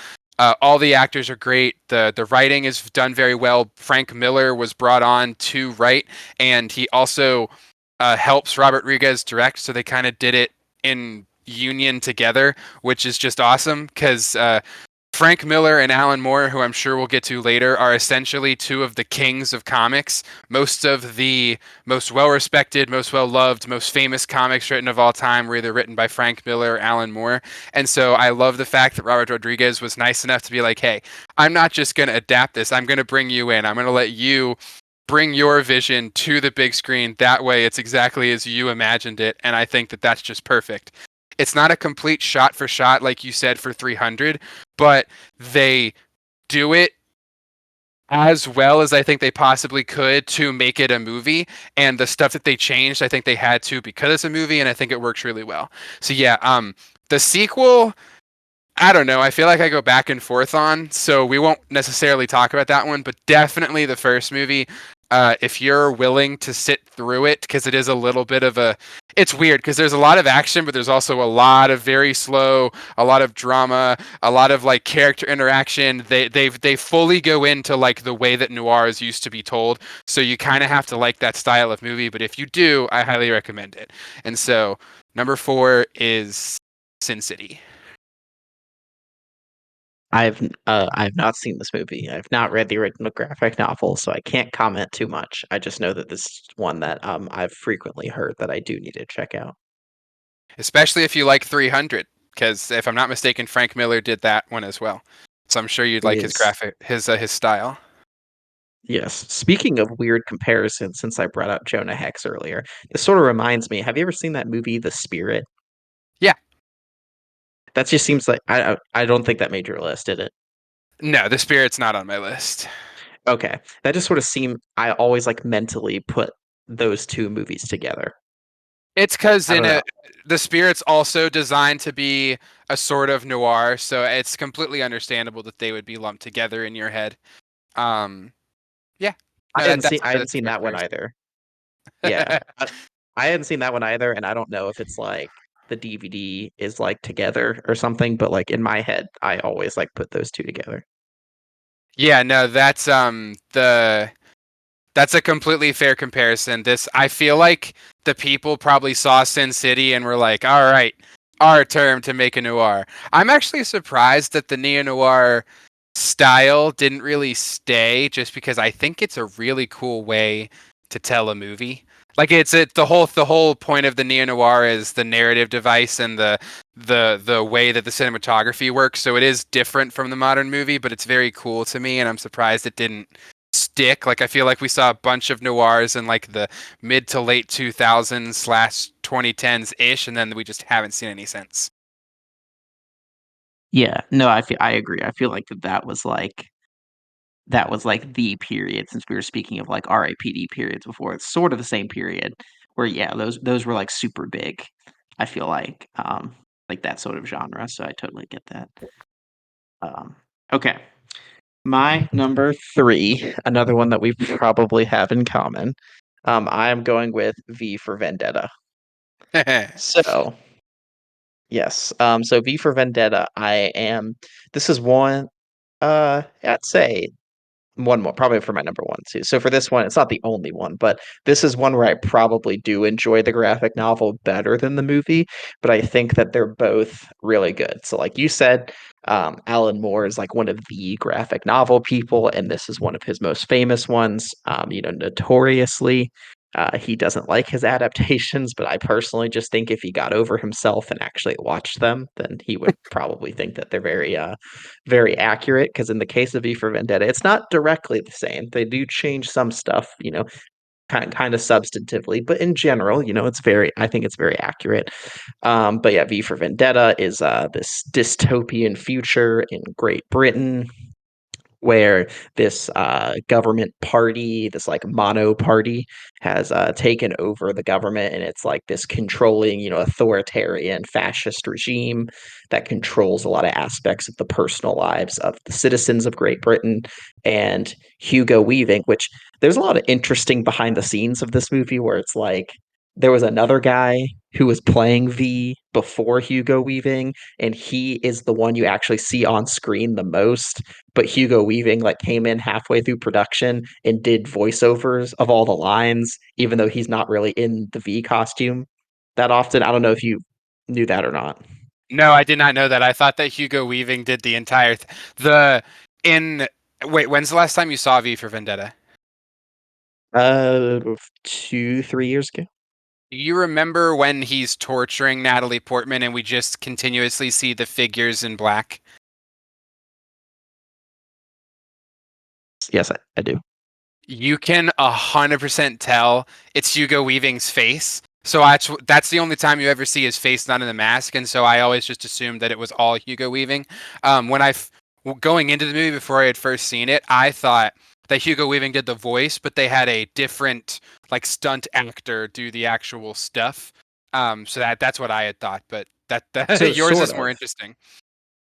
All the actors are great. The writing is done very well. Frank Miller was brought on to write, and he also helps Robert Rodriguez direct. So they kind of did it in union together, which is just awesome because Frank Miller and Alan Moore, who I'm sure we'll get to later, are essentially two of the kings of comics. Most of the most well respected, most well loved, most famous comics written of all time were either written by Frank Miller or Alan Moore. And so I love the fact that Robert Rodriguez was nice enough to be like, hey, I'm not just going to adapt this, I'm going to bring you in. I'm going to let you bring your vision to the big screen. That way, it's exactly as you imagined it. And I think that that's just perfect. It's not a complete shot for shot, like you said, for 300, but they do it as well as I think they possibly could to make it a movie. And the stuff that they changed, I think they had to because it's a movie, and I think it works really well. So yeah, the sequel, I don't know. I feel like I go back and forth on, so we won't necessarily talk about that one, but definitely the first movie. If you're willing to sit through it, because it is a little bit of a, it's weird because there's a lot of action, but there's also a lot of very slow, a lot of drama, a lot of like character interaction. They fully go into like the way that noirs used to be told, so you kind of have to like that style of movie. But if you do, I highly recommend it. And so number 4 is Sin City. I've not seen this movie. I've not read the original graphic novel, so I can't comment too much. I just know that this is one that I've frequently heard that I do need to check out. Especially if you like 300, because if I'm not mistaken, Frank Miller did that one as well. So I'm sure you'd It like his is. graphic, his style. Yes. Speaking of weird comparisons, since I brought up Jonah Hex earlier, this sort of reminds me. Have you ever seen that movie, The Spirit? Yeah, That just seems like I don't think that made your list, did it? no, the spirit's not on my list. Okay. That just sort of seemed I always like mentally put those two movies together. It's because I don't know. the spirit's also designed to be a sort of noir, so it's completely understandable that they would be lumped together in your head. Um, yeah, no, I hadn't that's a seen fair that one comparison. either. Yeah. I hadn't seen that one either, and I don't know if it's like the DVD is like together or something, but like in my head, I always like put those two together. Yeah, no, that's a completely fair comparison. This, I feel like the people probably saw Sin City and were like, "All right, our term to make a noir." I'm actually surprised that the neo noir style didn't really stay, just because I think it's a really cool way to tell a movie. Like the whole point of the neo noir is the narrative device and the way that the cinematography works. So it is different from the modern movie, but it's very cool to me, and I'm surprised it didn't stick. Like I feel like we saw a bunch of noirs in like the mid to late 2000s slash 2010s ish, and then we just haven't seen any since. Yeah, no, I agree. I feel like that was like the period since we were speaking of like RIPD periods before. It's sort of the same period where yeah, those were like super big. I feel like that sort of genre. So I totally get that. Um, okay, my number three, another one that we probably have in common. I am going with V for Vendetta. So yes, so V for Vendetta. This is one. I'd say one more, probably for my number one too. So for this one, it's not the only one, but this is one where I probably do enjoy the graphic novel better than the movie, but I think that they're both really good. So like you said, Alan Moore is like one of the graphic novel people, and this is one of his most famous ones. Notoriously, he doesn't like his adaptations, but I personally just think if he got over himself and actually watched them, then he would probably think that they're very accurate. Because in the case of V for Vendetta, it's not directly the same. They do change some stuff, kind of substantively, but in general, I think it's very accurate. But yeah, V for Vendetta is this dystopian future in Great Britain where this government party, this like mono party, has taken over the government, and it's like this controlling, authoritarian fascist regime that controls a lot of aspects of the personal lives of the citizens of Great Britain. And Hugo Weaving, which there's a lot of interesting behind the scenes of this movie where it's like there was another guy who was playing V before Hugo Weaving, and he is the one you actually see on screen the most, but Hugo Weaving like came in halfway through production and did voiceovers of all the lines, even though he's not really in the V costume that often. I don't know if you knew that or not. No, I did not know that. I thought that Hugo Weaving did the entire the in wait, when's the last time you saw V for Vendetta? Uh, 2, 3 years ago. You remember when he's torturing Natalie Portman and we just continuously see the figures in black? Yes, I do. You can 100% tell it's Hugo Weaving's face. So that's the only time you ever see his face not in the mask, and so I always just assumed that it was all Hugo Weaving. When going into the movie before I had first seen it, I thought that Hugo Weaving did the voice, but they had a different like stunt actor do the actual stuff. So that's what I had thought, but So yours sort is more of. interesting.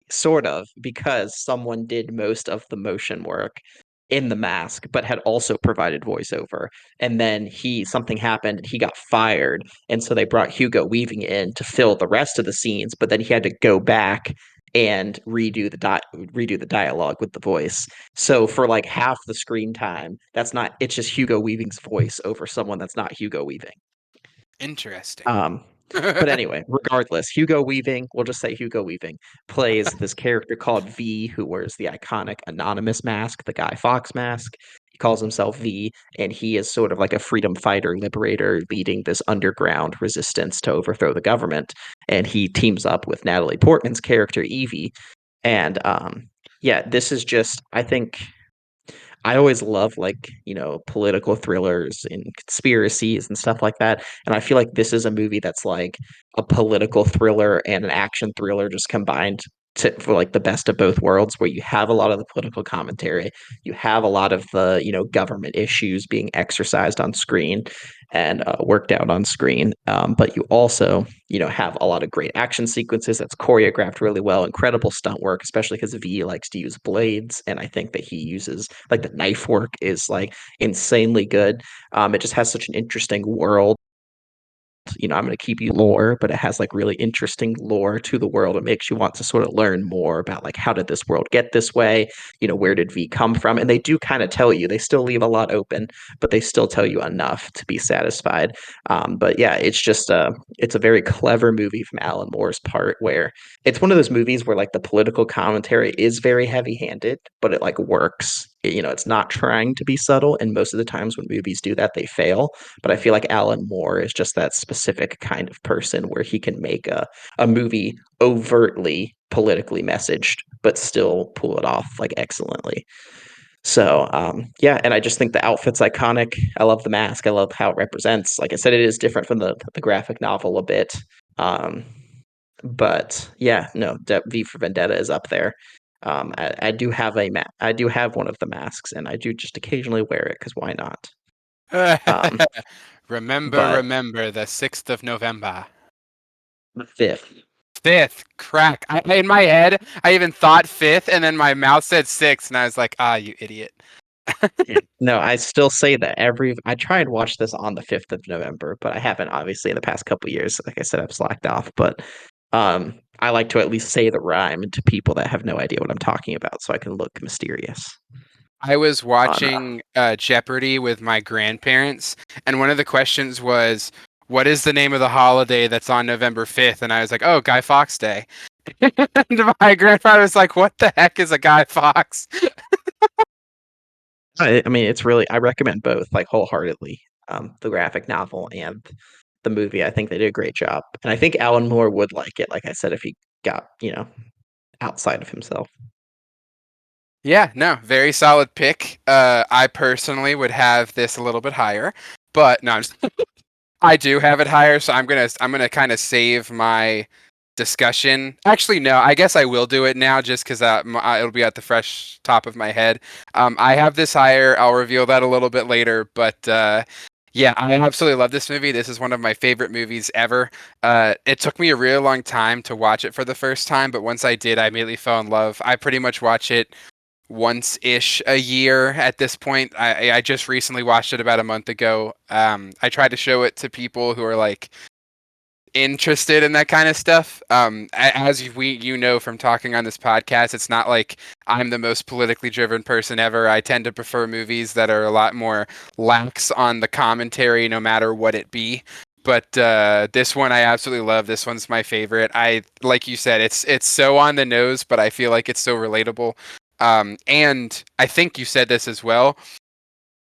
Sort of, because someone did most of the motion work in the mask, but had also provided voiceover. And then something happened and he got fired. And so they brought Hugo Weaving in to fill the rest of the scenes, but then he had to go back and redo the dialogue with the voice. So for like half the screen time, it's just Hugo Weaving's voice over someone that's not Hugo Weaving. Interesting. Um, but anyway, regardless, Hugo Weaving, we'll just say Hugo Weaving, plays this character called V, who wears the iconic anonymous mask, the Guy Fawkes mask. He calls himself V, and he is sort of like a freedom fighter, liberator, leading this underground resistance to overthrow the government. And he teams up with Natalie Portman's character, Evie. And yeah, this is just, I think I always love like, political thrillers and conspiracies and stuff like that. And I feel like this is a movie that's like a political thriller and an action thriller just combined for like the best of both worlds, where you have a lot of the political commentary, you have a lot of the, government issues being exercised on screen and worked out on screen. But you also, have a lot of great action sequences that's choreographed really well, incredible stunt work, especially because V likes to use blades. And I think that he uses like the knife work is like insanely good. It just has such an interesting world. I'm going to keep you lore, but it has like really interesting lore to the world. It makes you want to sort of learn more about like how did this world get this way? Where did V come from? And they do kind of tell you. They still leave a lot open, but they still tell you enough to be satisfied. But yeah, it's a very clever movie from Alan Moore's part, where it's one of those movies where like the political commentary is very heavy-handed, but it like works. It's not trying to be subtle, and most of the times when movies do that, they fail. But I feel like Alan Moore is just that specific kind of person where he can make a movie overtly politically messaged, but still pull it off like excellently. So yeah, and I just think the outfit's iconic. I love the mask. I love how it represents. Like I said, it is different from the graphic novel a bit. Um, but yeah, no, V for Vendetta is up there. I do have I do have one of the masks, and I do just occasionally wear it because why not? Um, Remember, but remember the 6th of November. the fifth. 5th, crack. In my head, I even thought 5th, and then my mouth said 6th, and I was like, ah, you idiot. Yeah. No, I still say that I try and watch this on the 5th of November, but I haven't obviously in the past couple years. Like I said, I've slacked off, but I like to at least say the rhyme to people that have no idea what I'm talking about so I can look mysterious I was on watching Jeopardy with my grandparents, and one of the questions was, what is the name of the holiday that's on November 5th? And I was like, oh, Guy Fawkes Day. And my grandfather was like, what the heck is a Guy Fawkes? I mean, it's really I recommend both like wholeheartedly. The graphic novel and the movie. I think they did a great job. And I think Alan Moore would like it, like I said, if he got, outside of himself. Yeah, no, very solid pick. I personally would have this a little bit higher, but no, I do have it higher, so I'm gonna kind of save my discussion. Actually, no, I guess I will do it now just because it'll be at the fresh top of my head. I have this higher. I'll reveal that a little bit later, but yeah, I absolutely love this movie. This is one of my favorite movies ever. It took me a really long time to watch it for the first time, but once I did, I immediately fell in love. I pretty much watch it once-ish a year at this point. I just recently watched it about a month ago. I tried to show it to people who are like interested in that kind of stuff. As you know from talking on this podcast, it's not like I'm the most politically driven person ever. I tend to prefer movies that are a lot more lax on the commentary, no matter what it be. But this one I absolutely love. This one's my favorite. I like you said, it's so on the nose, but I feel like it's so relatable. And I think you said this as well,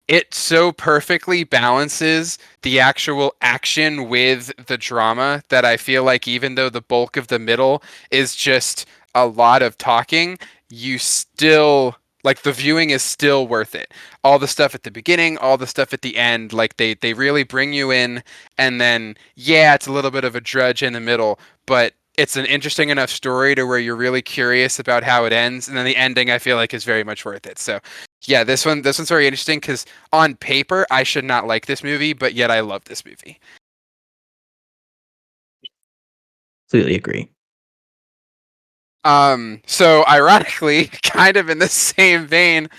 it so perfectly balances the actual action with the drama that I feel like even though the bulk of the middle is just a lot of talking, you still like the viewing is still worth it. All the stuff at the beginning, all the stuff at the end, like they really bring you in, and then yeah, it's a little bit of a drudge in the middle, but it's an interesting enough story to where you're really curious about how it ends, and then the ending I feel like is very much worth it. So yeah, this one's very interesting because on paper I should not like this movie, but yet I love this movie. Completely agree. So ironically, kind of in the same vein,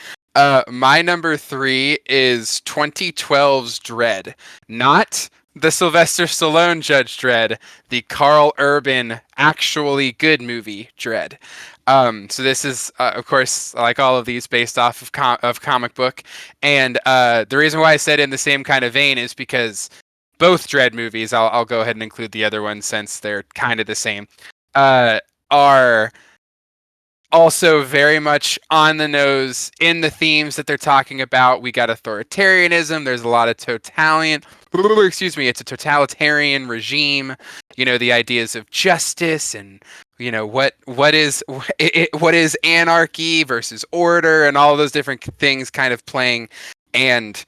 my number three is 2012's Dread, not the Sylvester Stallone Judge Dredd, the Carl Urban actually good movie Dread. So this is, of course, like all of these, based off of comic book, and the reason why I said in the same kind of vein is because both Dread movies, I'll go ahead and include the other one since they're kind of the same, uh, are also very much on the nose in the themes that they're talking about. We got authoritarianism. There's a lot of totalitarian. Excuse me. It's a totalitarian regime. You know, the ideas of justice and what is anarchy versus order and all those different things kind of playing. And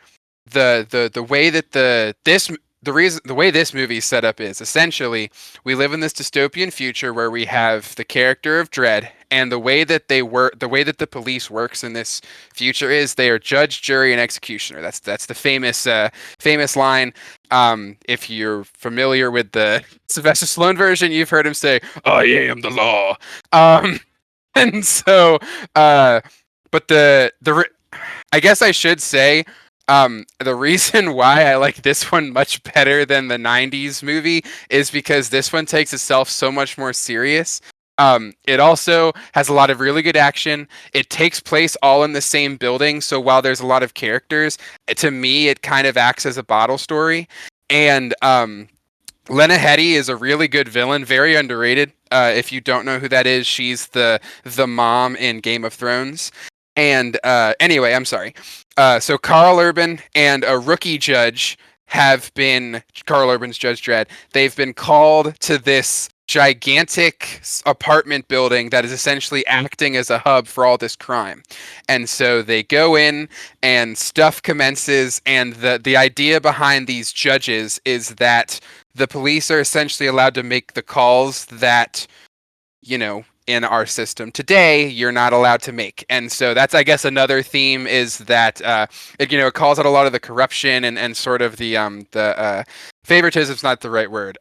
the way that the way this movie is set up is essentially we live in this dystopian future where we have the character of Dredd, and the way that the way that the police works in this future is they are judge, jury, and executioner. That's the famous line. If you're familiar with the Sylvester Stallone version, you've heard him say, "I am the law." Um, and so, uh, but I guess I should say, the reason why I like this one much better than the 90s movie is because this one takes itself so much more serious. It also has a lot of really good action. It takes place all in the same building, so while there's a lot of characters, to me, it kind of acts as a bottle story. And Lena Headey is a really good villain, very underrated. If you don't know who that is, she's the mom in Game of Thrones. And anyway, I'm sorry. So Carl Urban and a rookie judge have been Carl Urban's Judge Dredd. They've been called to this gigantic apartment building that is essentially acting as a hub for all this crime. And so they go in and stuff commences, and the idea behind these judges is that the police are essentially allowed to make the calls that, in our system today, you're not allowed to make. And so that's, I guess, another theme is that, it calls out a lot of the corruption and sort of the favoritism's not the right word.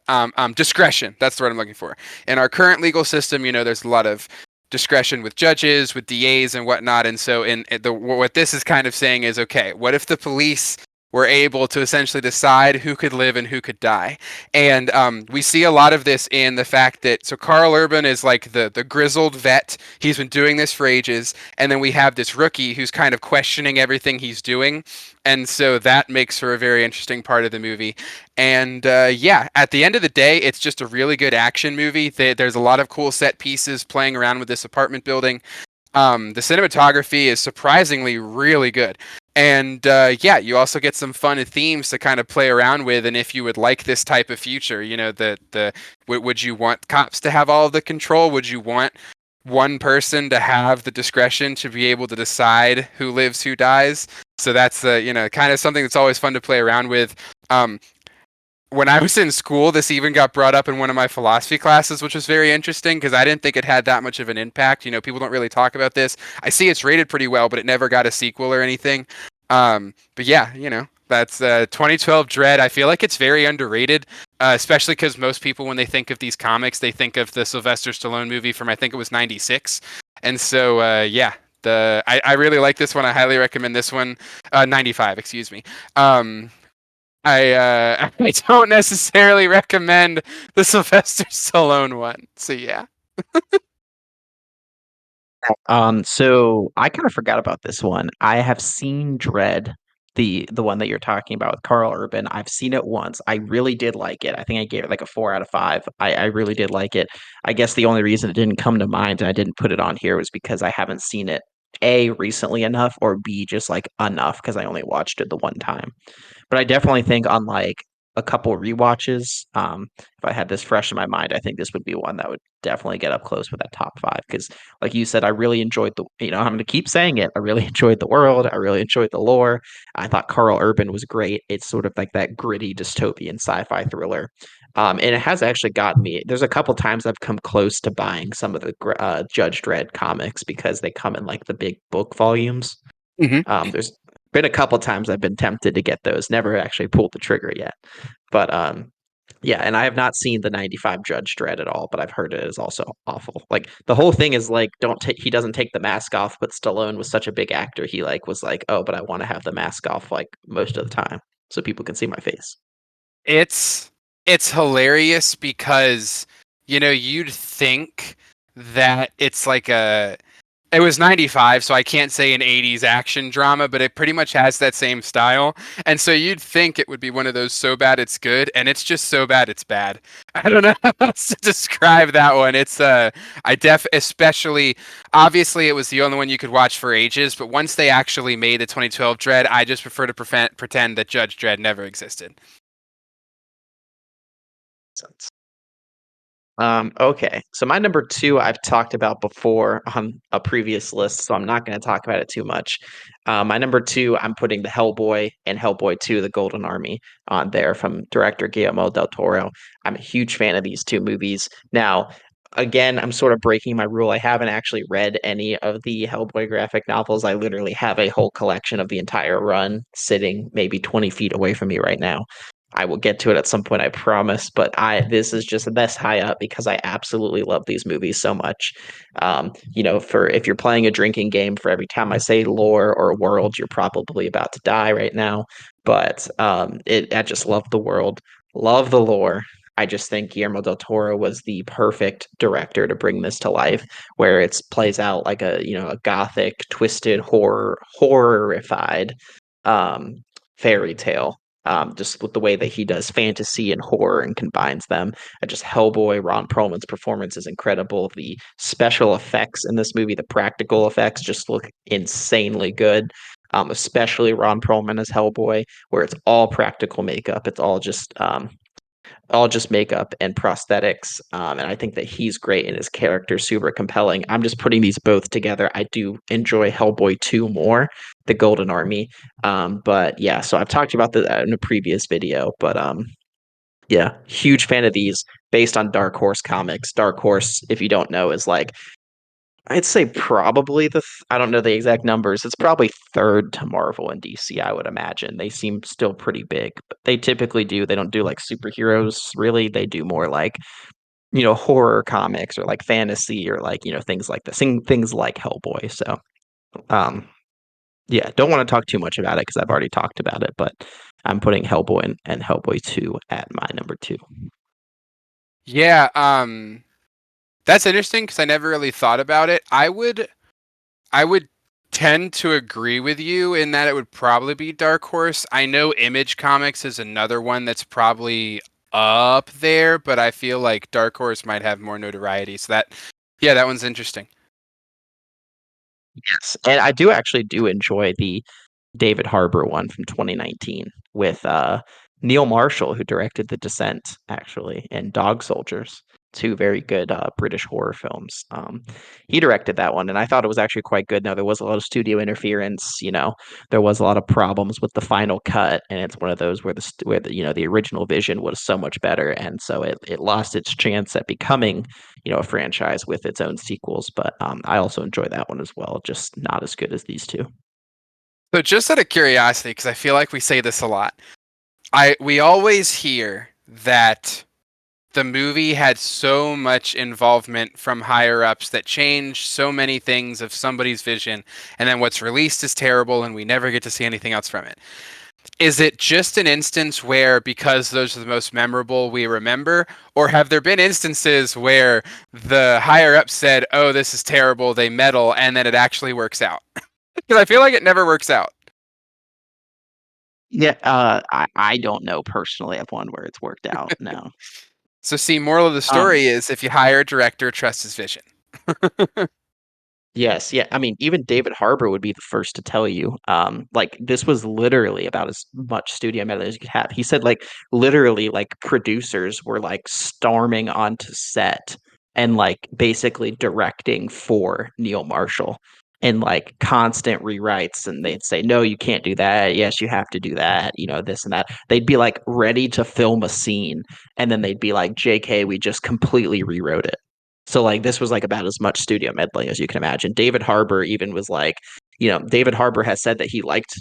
Discretion. That's the word I'm looking for. In our current legal system, there's a lot of discretion with judges, with DAs and whatnot. And so what this is kind of saying is, okay, what if the police were able to essentially decide who could live and who could die? And we see a lot of this in the fact that so Carl Urban is like the grizzled vet. He's been doing this for ages, and then we have this rookie who's kind of questioning everything he's doing, and so that makes for a very interesting part of the movie. And yeah, at the end of the day, it's just a really good action movie. There's a lot of cool set pieces playing around with this apartment building. The cinematography is surprisingly really good. And yeah, you also get some fun themes to kind of play around with. And if you would like this type of future, would you want cops to have all of the control? Would you want one person to have the discretion to be able to decide who lives, who dies? So that's kind of something that's always fun to play around with. Um, when I was in school, this even got brought up in one of my philosophy classes, which was very interesting because I didn't think it had that much of an impact. People don't really talk about this. I see it's rated pretty well, but it never got a sequel or anything. But yeah, that's 2012 Dread. I feel like it's very underrated, especially because most people, when they think of these comics, they think of the Sylvester Stallone movie from, I think it was 96. And so, yeah, I really like this one. I highly recommend this one. 95, excuse me. I don't necessarily recommend the Sylvester Stallone one. So yeah. So I kind of forgot about this one. I have seen Dread. the one that you're talking about with Carl Urban. I've seen it once. I really did like it. I think I gave it like a 4 out of 5. I really did like it. I guess the only reason it didn't come to mind and I didn't put it on here was because I haven't seen it A, recently enough, or B, just like enough because I only watched it the one time. But I definitely think on like a couple rewatches, if I had this fresh in my mind, I think this would be one that would definitely get up close with that top 5. Because, like you said, I really enjoyed I'm going to keep saying it. I really enjoyed the world. I really enjoyed the lore. I thought Carl Urban was great. It's sort of like that gritty dystopian sci-fi thriller. And it has actually gotten me. There's a couple times I've come close to buying some of the Judge Dredd comics because they come in like the big book volumes. Hmm. There's been a couple times I've been tempted to get those, never actually pulled the trigger yet. But yeah, and I have not seen the 95 Judge Dredd at all, but I've heard it is also awful. Like the whole thing is like don't take he doesn't take the mask off, but Stallone was such a big actor, he like was like, "Oh, but I want to have the mask off like most of the time so people can see my face." It's it's hilarious because you'd think that it's like a it was 95, so I can't say an 80s action drama, but it pretty much has that same style. And so you'd think it would be one of those so bad it's good, and it's just so bad it's bad. I don't know how else to describe that one. It's especially obviously it was the only one you could watch for ages, but once they actually made the 2012 Dread, I just prefer to pretend that Judge Dredd never existed. Sense. Okay. So my number 2 I've talked about before on a previous list, so I'm not going to talk about it too much. My number 2, I'm putting the Hellboy and Hellboy 2: The Golden Army on there from director Guillermo del Toro. I'm a huge fan of these two movies. Now, again, I'm sort of breaking my rule. I haven't actually read any of the Hellboy graphic novels. I literally have a whole collection of the entire run sitting maybe 20 feet away from me right now. I will get to it at some point, I promise. But this is just this high up because I absolutely love these movies so much. For if you're playing a drinking game, for every time I say lore or world, you're probably about to die right now. But I just love the world, love the lore. I just think Guillermo del Toro was the perfect director to bring this to life, where it plays out like a gothic, twisted horrified um, fairy tale, just with the way that he does fantasy and horror and combines them. I just Hellboy, Ron Perlman's performance is incredible. The special effects in this movie, the practical effects, just look insanely good. Especially Ron Perlman as Hellboy, where it's all practical makeup. It's all just makeup and prosthetics. And I think that he's great and his character super compelling. I'm just putting these both together. I do enjoy Hellboy 2 more, The Golden Army. But yeah, so I've talked about that in a previous video, but yeah, huge fan of these based on Dark Horse comics. Dark Horse, if you don't know, is like I'd say probably I don't know the exact numbers. It's probably third to Marvel and DC, I would imagine. They seem still pretty big, but they don't do like superheroes really. They do more like, horror comics or like fantasy or like, things like this, things like Hellboy. So, um, yeah, don't want to talk too much about it because I've already talked about it, but I'm putting Hellboy and Hellboy 2 at my number 2. Yeah, that's interesting because I never really thought about it. I would tend to agree with you in that it would probably be Dark Horse. I know Image Comics is another one that's probably up there, but I feel like Dark Horse might have more notoriety. So yeah, that one's interesting. Yes. And I do enjoy the David Harbour one from 2019 with Neil Marshall, who directed The Descent, actually, and Dog Soldiers, two very good British horror films. He directed that one, and I thought it was actually quite good. Now, there was a lot of studio interference, there was a lot of problems with the final cut, and it's one of those where the original vision was so much better, and so it lost its chance at becoming, a franchise with its own sequels. But I also enjoy that one as well, just not as good as these two. So just out of curiosity, because I feel like we say this a lot, we always hear that the movie had so much involvement from higher ups that changed so many things of somebody's vision, and then what's released is terrible, and we never get to see anything else from it. Is it just an instance where, because those are the most memorable, we remember, or have there been instances where the higher up said, "Oh, this is terrible," they meddle, and then it actually works out? Because I feel like it never works out. Yeah, I don't know personally of one where it's worked out. No. So, see, moral of the Um, story is if you hire a director, trust his vision. Yes, yeah. I mean, even David Harbour would be the first to tell you. Like this was literally about as much studio metal as you could have. He said, like, literally, like producers were like storming onto set and like basically directing for Neil Marshall and like constant rewrites. And they'd say, no, you can't do that. Yes, you have to do that. You know, this and that. They'd be like ready to film a scene, and then they'd be like, JK, we just completely rewrote it. So like this was like about as much studio meddling as you can imagine. David Harbour even was like, David Harbour has said that he liked,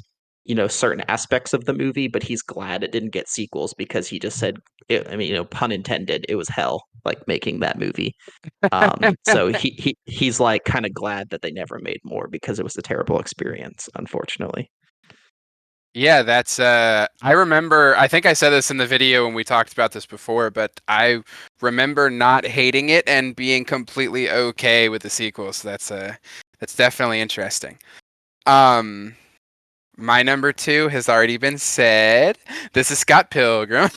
certain aspects of the movie, but he's glad it didn't get sequels because he just said, I mean, pun intended, it was hell like making that movie. So he's like kind of glad that they never made more because it was a terrible experience, unfortunately. Yeah, that's I remember I think I said this in the video when we talked about this before, but I remember not hating it and being completely okay with the sequel. So that's definitely interesting. Um my number 2 has already been said. This is Scott Pilgrim.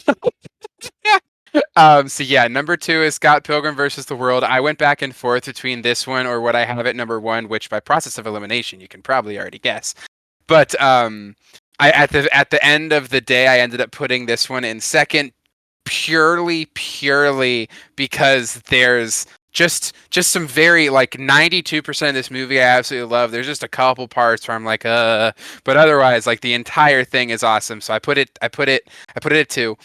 So yeah, number 2 is Scott Pilgrim versus the World. I went back and forth between this one or what I have at number 1, which by process of elimination you can probably already guess. But I at the end of the day, I ended up putting this one in second, purely because there's just some very like 92% of this movie I absolutely love. There's just a couple parts where I'm like, but otherwise, like the entire thing is awesome. So I put it at 2.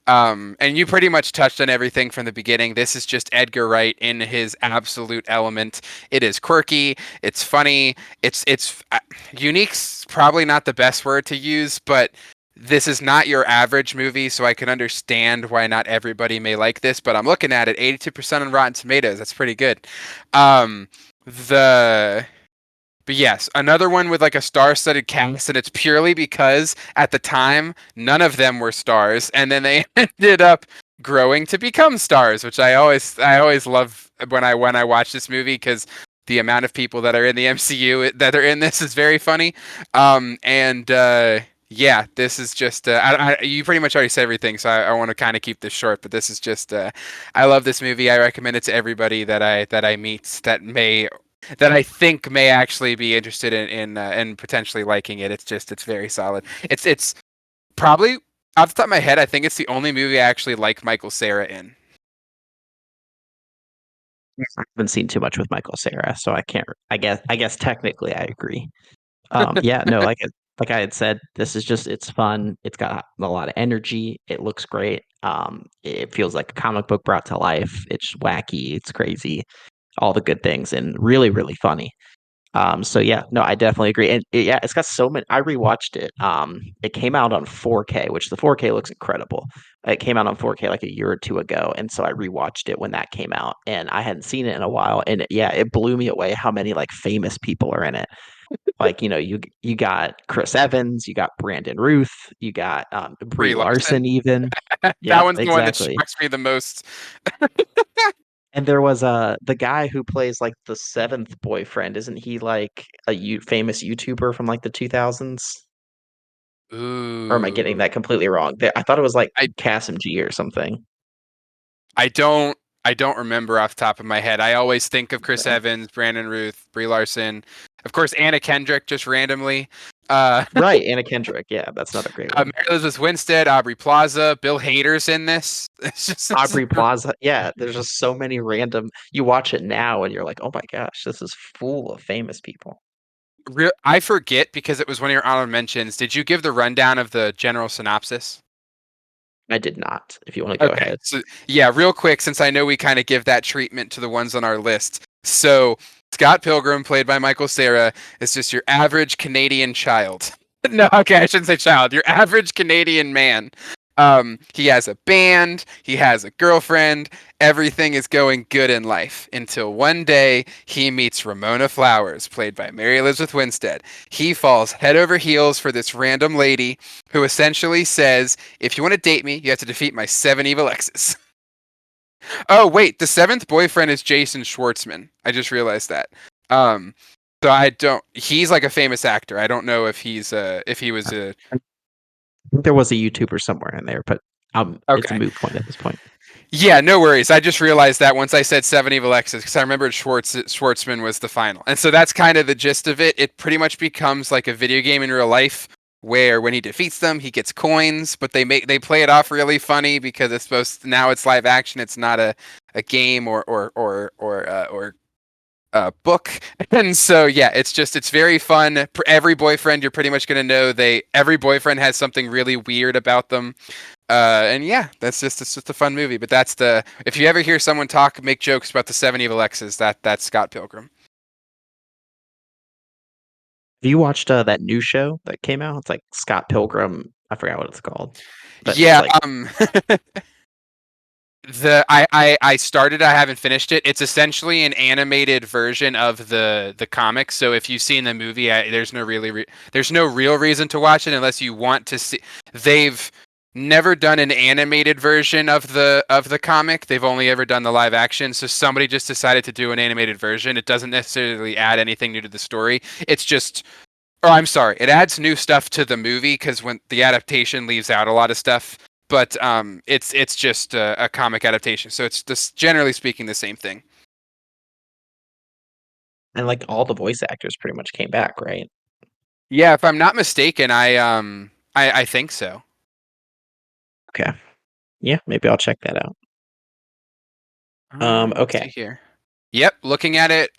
And you pretty much touched on everything from the beginning. This is just Edgar Wright in his absolute element. It is quirky. It's funny. It's unique's probably not the best word to use, but this is not your average movie, so I can understand why not everybody may like this. But I'm looking at it, 82% on Rotten Tomatoes. That's pretty good. Um, the but yes, another one with like a star-studded cast, and it's purely because at the time none of them were stars, and then they ended up growing to become stars, which I always love when I watch this movie because the amount of people that are in the MCU that are in this is very funny. And yeah, this is just you pretty much already said everything, so I want to kind of keep this short. But this is just I love this movie. I recommend it to everybody that I meet that I think may actually be interested in potentially liking it. It's very solid. It's probably off the top of my head, I think it's the only movie I actually like Michael Cera in. I haven't seen too much with Michael Cera, so I can't. I guess technically I agree. Yeah, no, like I had said, this is just it's fun. It's got a lot of energy. It looks great. It feels like a comic book brought to life. It's wacky. It's crazy. All the good things and really, really funny. So yeah, no, I definitely agree. And yeah, it's got so many. I rewatched it. It came out on 4K, which the 4K looks incredible. It came out on 4K like a year or two ago, and so I rewatched it when that came out, and I hadn't seen it in a while. And yeah, it blew me away how many like famous people are in it. Like you got Chris Evans, you got Brandon Ruth, you got Brie Brie Larson. Larson, even. That Yep, one's the one that exactly. shocks me the most. And there was the guy who plays like the seventh boyfriend. Isn't he like a famous YouTuber from like the 2000s? Or am I getting Ooh, that completely wrong? I thought it was like I Kasim G or something. I don't I don't remember off the top of my head. I always think of Chris Okay. Evans, Brandon Ruth, Brie Larson, of course Anna Kendrick just randomly. Uh, Right, Anna Kendrick. Yeah, that's another great one. Mary Elizabeth Winstead, Aubrey Plaza, Bill Hader's in this. It's just Aubrey Plaza. Yeah, there's just so many random. You watch it now and you're like, oh my gosh, this is full of famous people. I forget because it was one of your honorable mentions. Did you give the rundown of the general synopsis? I did not. If you want to go Okay, ahead. so yeah, real quick, since I know we kind of give that treatment to the ones on our list. So Scott Pilgrim, played by Michael Cera, is just your average Canadian child. No, okay, I shouldn't say child. Your average Canadian man. He has a band. He has a girlfriend. Everything is going good in life until one day he meets Ramona Flowers, played by Mary Elizabeth Winstead. He falls head over heels for this random lady who essentially says, if you want to date me, you have to defeat my 7 evil exes. Oh, wait, the seventh boyfriend is Jason Schwartzman. I just realized that. Um, so I don't. He's like a famous actor. I don't know if he was a. think there was a YouTuber somewhere in there, but it's a Okay. moot point at this point. Yeah, no worries. I just realized that once I said Seven Evil X's because I remembered Schwartzman was the final, and so that's kind of the gist of it. It pretty much becomes like a video game in real life, where when he defeats them, he gets coins, but they play it off really funny because it's supposed now it's live action. It's not a game or book, and so yeah, it's very fun. Every boyfriend you're pretty much gonna know every boyfriend has something really weird about them. And yeah, it's just a fun movie. But that's the if you ever hear someone make jokes about the Seven Evil X's, that's Scott Pilgrim. Have you watched that new show that came out? It's like Scott Pilgrim. I forgot what it's called, but it's Yeah, like I started. I haven't finished it. It's essentially an animated version of the comics. So if you've seen the movie, there's no real reason to watch it unless you want to see. They've never done an animated version of the comic. They've only ever done the live action. So somebody just decided to do an animated version. It doesn't necessarily add anything new to the story. It's just or I'm sorry, it adds new stuff to the movie because when the adaptation leaves out a lot of stuff, but it's just a comic adaptation, so it's just generally speaking the same thing. and like all the voice actors pretty much came back, right? Yeah, if I'm not mistaken, I think so. Okay, yeah, maybe I'll check that out. Let's Okay. see here. Yep, looking at it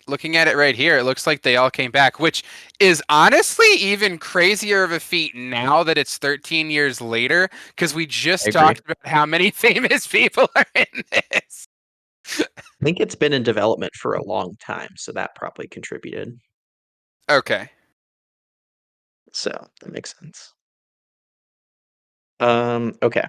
right here, it looks like they all came back, which is honestly even crazier of a feat now that it's 13 years later, because we I just agree. talked about how many famous people are in this. I think it's been in development for a long time, so that probably contributed. Okay. So that makes sense. Okay.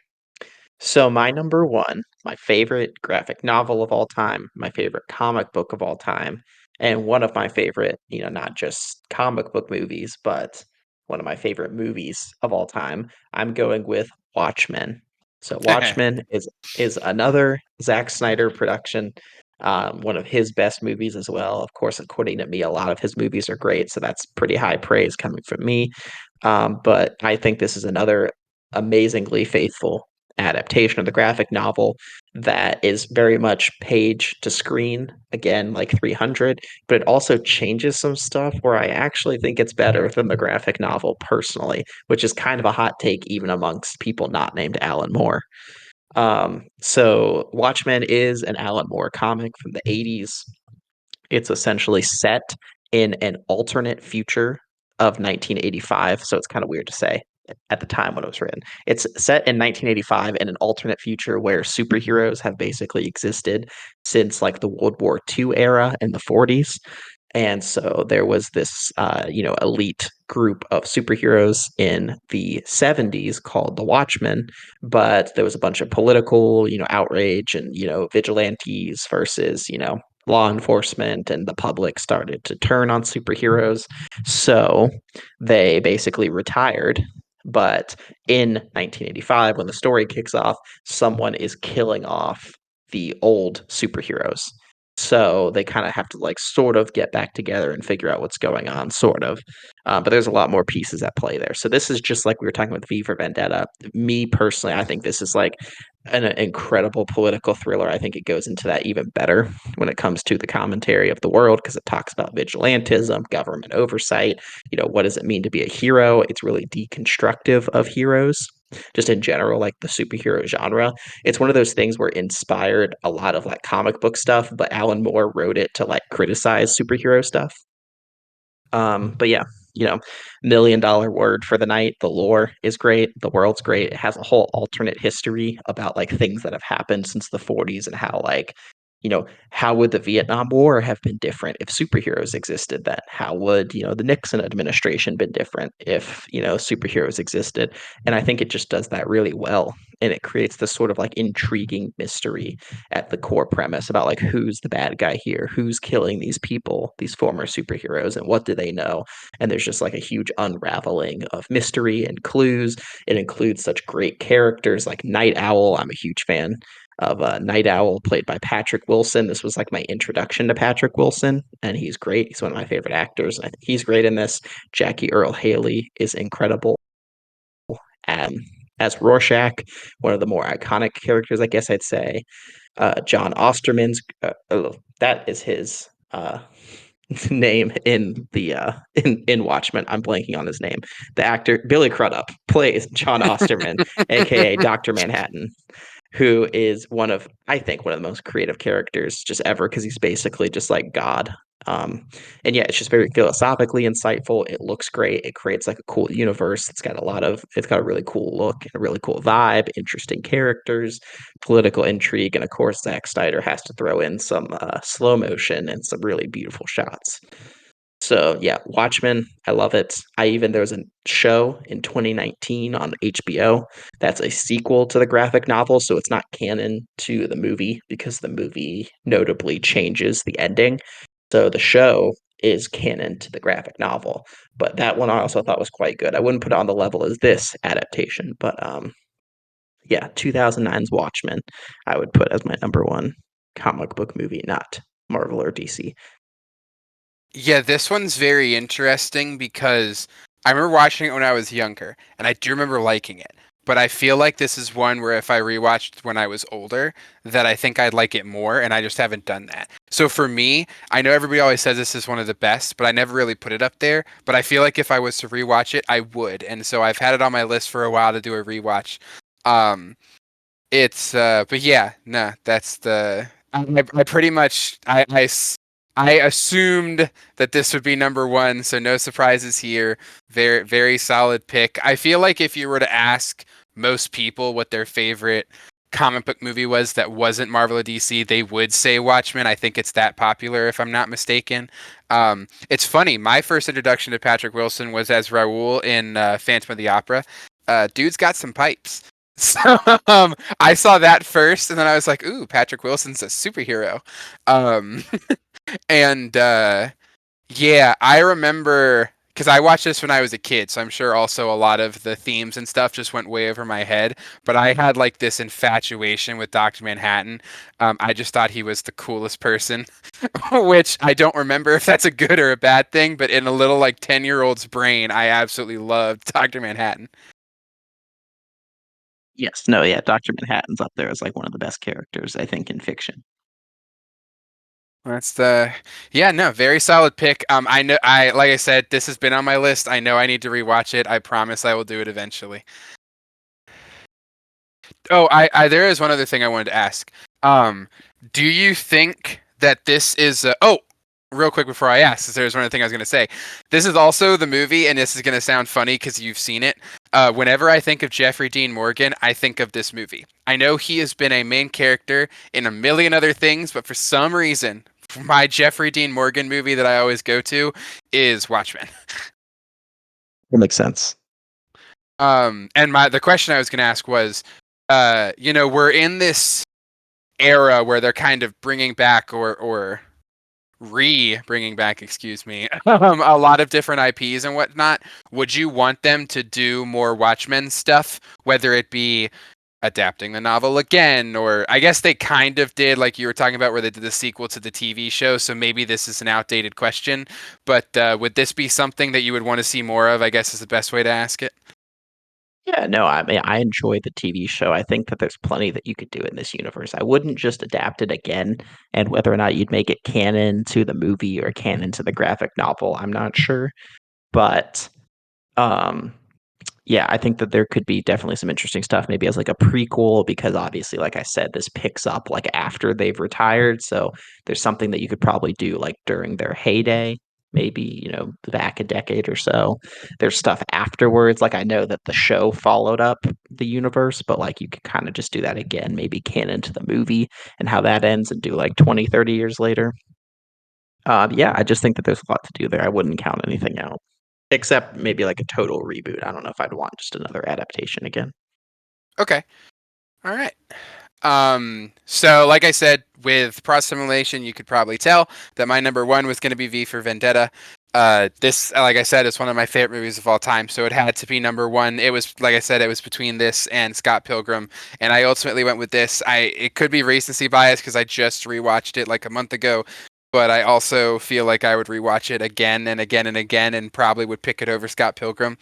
So my number one, my favorite graphic novel of all time, my favorite comic book of all time, and one of my favorite, not just comic book movies, but one of my favorite movies of all time. I'm going with Watchmen. So Watchmen is another Zack Snyder production, one of his best movies as well. Of course, according to me, a lot of his movies are great, so that's pretty high praise coming from me. But I think this is another amazingly faithful adaptation of the graphic novel that is very much page to screen, again, like 300, but it also changes some stuff where I actually think it's better than the graphic novel personally, which is kind of a hot take even amongst people not named Alan Moore. So Watchmen is an Alan Moore comic from the 80s. It's essentially set in an alternate future of 1985, so it's kind of weird to say at the time when it was written. It's set in 1985 in an alternate future where superheroes have basically existed since like the World War II era in the 40s. And so there was this, elite group of superheroes in the 70s called the Watchmen, but there was a bunch of political, outrage and, vigilantes versus, law enforcement, and the public started to turn on superheroes. So they basically retired. But in 1985, when the story kicks off, someone is killing off the old superheroes. So they kind of have to like sort of get back together and figure out what's going on, sort of. But there's a lot more pieces at play there. So this is just like we were talking about V for Vendetta. Me personally, I think this is like an incredible political thriller. I think it goes into that even better when it comes to the commentary of the world because it talks about vigilantism, government oversight. What does it mean to be a hero? It's really deconstructive of heroes. Just in general, like the superhero genre, it's one of those things where it inspired a lot of like comic book stuff, but Alan Moore wrote it to like criticize superhero stuff. But yeah, $1 million word for the night. The lore is great. The world's great. It has a whole alternate history about like things that have happened since the 40s and how like, how would the Vietnam War have been different if superheroes existed then? How would, the Nixon administration been different if, superheroes existed? And I think it just does that really well. And it creates this sort of like intriguing mystery at the core premise about like who's the bad guy here, who's killing these people, these former superheroes, and what do they know? And there's just like a huge unraveling of mystery and clues. It includes such great characters like Night Owl. I'm a huge fan of Night Owl, played by Patrick Wilson. This was like my introduction to Patrick Wilson, and he's great. He's one of my favorite actors. I think he's great in this. Jackie Earl Haley is incredible as Rorschach, one of the more iconic characters, I guess I'd say. John Osterman's that is his name in the in Watchmen. I'm blanking on his name. The actor Billy Crudup plays John Osterman, aka Doctor Manhattan, who is I think one of the most creative characters just ever because he's basically just like God. And yeah, it's just very philosophically insightful. It looks great. It creates like a cool universe. It's got a really cool look and a really cool vibe, interesting characters, political intrigue, and of course, Zack Snyder has to throw in some slow motion and some really beautiful shots. So yeah, Watchmen, I love it. There was a show in 2019 on HBO that's a sequel to the graphic novel, so it's not canon to the movie because the movie notably changes the ending. So the show is canon to the graphic novel, but that one I also thought was quite good. I wouldn't put it on the level as this adaptation, but yeah, 2009's Watchmen I would put as my number one comic book movie, not Marvel or DC. Yeah, this one's very interesting because I remember watching it when I was younger, and I do remember liking it. But I feel like this is one where if I rewatched when I was older, that I think I'd like it more, and I just haven't done that. So for me, I know everybody always says this is one of the best, but I never really put it up there. But I feel like if I was to rewatch it, I would. And so I've had it on my list for a while to do a rewatch. Um, but yeah, no, that's I pretty much I assumed that this would be number one, so no surprises here. Very very solid pick. I feel like if you were to ask most people what their favorite comic book movie was that wasn't Marvel or DC, they would say Watchmen. I think it's that popular, if I'm not mistaken. It's funny. My first introduction to Patrick Wilson was as Raoul in Phantom of the Opera. Dude's got some pipes. So I saw that first, and then I was like, "Ooh, Patrick Wilson's a superhero." Um, and yeah, I remember because I watched this when I was a kid, so I'm sure also a lot of the themes and stuff just went way over my head. But I had like this infatuation with Dr. Manhattan. I just thought he was the coolest person, which I don't remember if that's a good or a bad thing. But in a little like 10-year-old's brain, I absolutely loved Dr. Manhattan. Yes, no, yeah, Doctor Manhattan's up there as like one of the best characters I think in fiction. That's the yeah, no, very solid pick. I know I like I said, this has been on my list. I know I need to rewatch it. I promise I will do it eventually. Oh, I there is one other thing I wanted to ask. Um, do you think that this is real quick before I ask, 'cause there's one other thing I was going to say. This is also the movie, and this is going to sound funny because you've seen it. Whenever I think of Jeffrey Dean Morgan, I think of this movie. I know he has been a main character in a million other things, but for some reason, my Jeffrey Dean Morgan movie that I always go to is Watchmen. It makes sense. And the question I was going to ask was, we're in this era where they're kind of bringing back or bringing back, excuse me, a lot of different IPs and whatnot. Would you want them to do more Watchmen stuff, whether it be adapting the novel again, or I guess they kind of did, like you were talking about, where they did the sequel to the TV show. So maybe this is an outdated question, but would this be something that you would want to see more of? I guess is the best way to ask it. Yeah, no, I mean, I enjoyed the TV show. I think that there's plenty that you could do in this universe. I wouldn't just adapt it again, and whether or not you'd make it canon to the movie or canon to the graphic novel, I'm not sure. But um, yeah, I think that there could be definitely some interesting stuff, maybe as like a prequel, because obviously, like I said, this picks up like after they've retired. So there's something that you could probably do like during their heyday, maybe, back a decade or so. There's stuff afterwards. Like I know that the show followed up the universe, but like you could kind of just do that again, maybe canon to the movie and how that ends and do like 20, 30 years later. Yeah, I just think that there's a lot to do there. I wouldn't count anything out. Except maybe like a total reboot. I don't know if I'd want just another adaptation again. Okay, all right. So like I said, with Process Simulation, you could probably tell that my number one was going to be V for Vendetta. This, like I said, is one of my favorite movies of all time, so it had to be number one. It was, like I said, it was between this and Scott Pilgrim, and I ultimately went with this. It could be recency bias because I just rewatched it like a month ago, but I also feel like I would rewatch it again and again and again, and probably would pick it over Scott Pilgrim.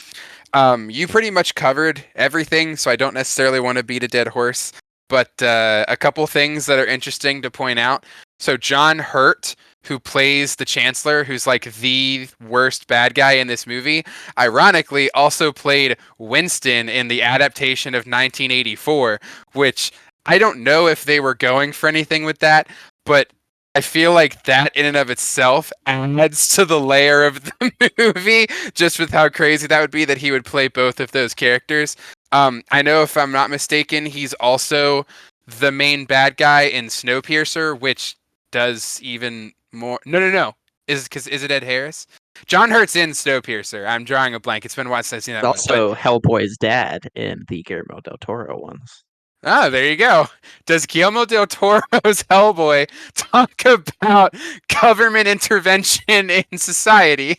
You pretty much covered everything, so I don't necessarily want to beat a dead horse. But a couple things that are interesting to point out. So John Hurt, who plays the Chancellor, who's like the worst bad guy in this movie, ironically also played Winston in the adaptation of 1984, which I don't know if they were going for anything with that, but I feel like that in and of itself adds to the layer of the movie, just with how crazy that would be that he would play both of those characters. I know if I'm not mistaken, he's also the main bad guy in Snowpiercer, which does even more. No, no, no. Is it Ed Harris? John Hurt's in Snowpiercer. I'm drawing a blank. It's been a while since I've seen that one. But Also, Hellboy's dad in the Guillermo del Toro ones. there you go. Does Guillermo del Toro's Hellboy talk about government intervention in society?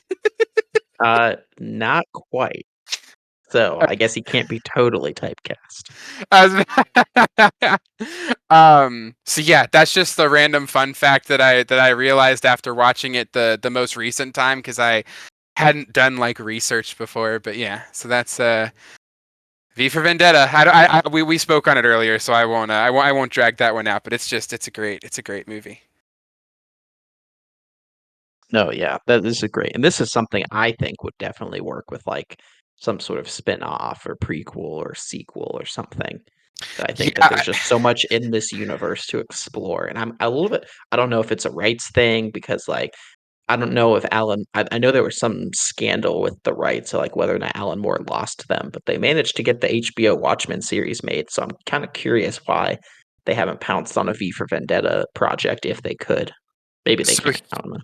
Not quite. So I guess he can't be totally typecast. So yeah, that's just the random fun fact that I realized after watching it the most recent time because I hadn't done like research before. But yeah, so that's V for Vendetta. We spoke on it earlier, so I won't drag that one out. But it's a great movie. No, yeah, that this is great. And this is something I think would definitely work with like some sort of spin-off or prequel or sequel or something. I think that Yeah, there's just so much in this universe to explore. And I'm a little bit I don't know if it's a rights thing because like I don't know if I know there was some scandal with the rights, so like whether or not Alan Moore lost them, but they managed to get the HBO Watchmen series made. So I'm kind of curious why they haven't pounced on a V for Vendetta project if they could. Maybe they so can't. I don't know.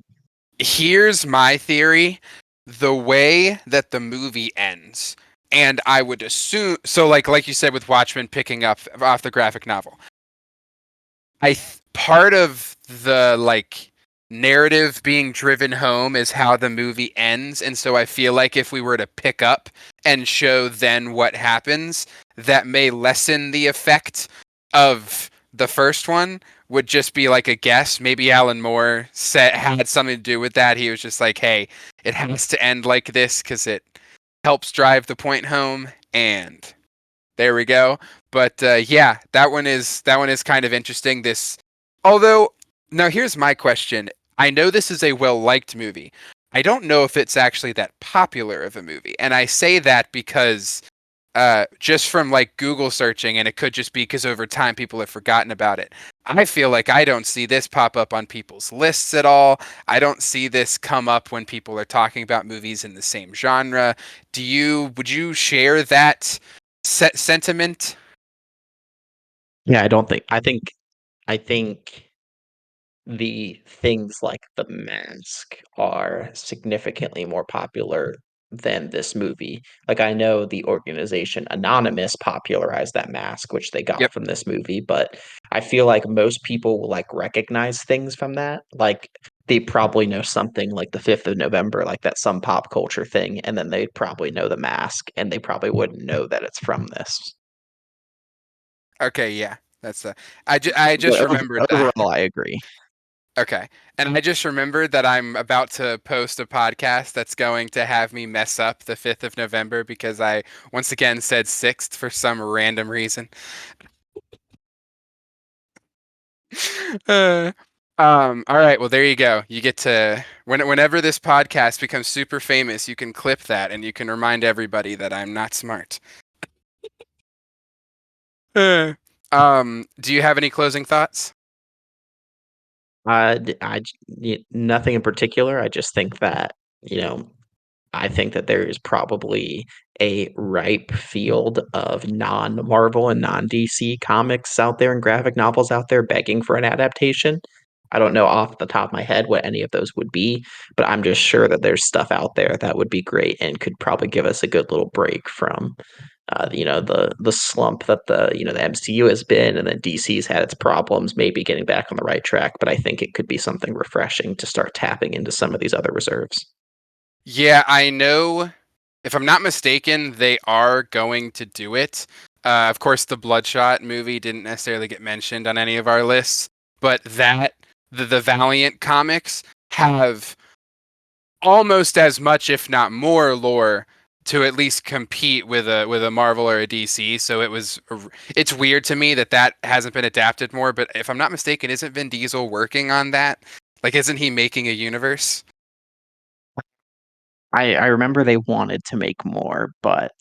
here's my theory. The way that the movie ends, and I would assume so like you said with Watchmen picking up off the graphic novel. Part of the like narrative being driven home is how the movie ends, and so I feel like if we were to pick up and show then what happens, that may lessen the effect of the first one. Would just be like a guess. Maybe Alan Moore had something to do with that. He was just like, "Hey, it has to end like this because it helps drive the point home." And there we go. But yeah, that one is kind of interesting. Although now here's my question. I know this is a well liked movie. I don't know if it's actually that popular of a movie, and I say that because just from like Google searching, and it could just be because over time people have forgotten about it. I feel like I don't see this pop up on people's lists at all. I don't see this come up when people are talking about movies in the same genre. Would you share that sentiment? Yeah, I think the things like The Mask are significantly more popular than this movie. Like, I know the organization Anonymous popularized that mask, which they got Yep. from this movie, but I feel like most people will, like, recognize things from that. Like, they probably know something like the 5th of November, like, that's some pop culture thing, and then they'd probably know The Mask, and they probably wouldn't know that it's from this. Okay, yeah. I just But remembered that. overall, I agree. Okay. And I just remembered that I'm about to post a podcast that's going to have me mess up the 5th of November because I once again said 6th for some random reason. Uh, all right, well there you go. You get to whenever this podcast becomes super famous, you can clip that and you can remind everybody that I'm not smart. Uh, do you have any closing thoughts? Nothing in particular. I just think that, you know, I think that there is probably a ripe field of non-Marvel and non-DC comics out there and graphic novels out there begging for an adaptation. I don't know off the top of my head what any of those would be, but I'm just sure that there's stuff out there that would be great and could probably give us a good little break from the slump that the MCU has been, and then DC's had its problems, maybe getting back on the right track. But I think it could be something refreshing to start tapping into some of these other reserves. Yeah, I know. If I'm not mistaken, they are going to do it. Of course, the Bloodshot movie didn't necessarily get mentioned on any of our lists, but the Valiant comics have almost as much, if not more, lore to at least compete with a Marvel or a DC. So it's weird to me that that hasn't been adapted more. But if I'm not mistaken, isn't Vin Diesel working on that? Like, isn't he making a universe? I remember they wanted to make more, but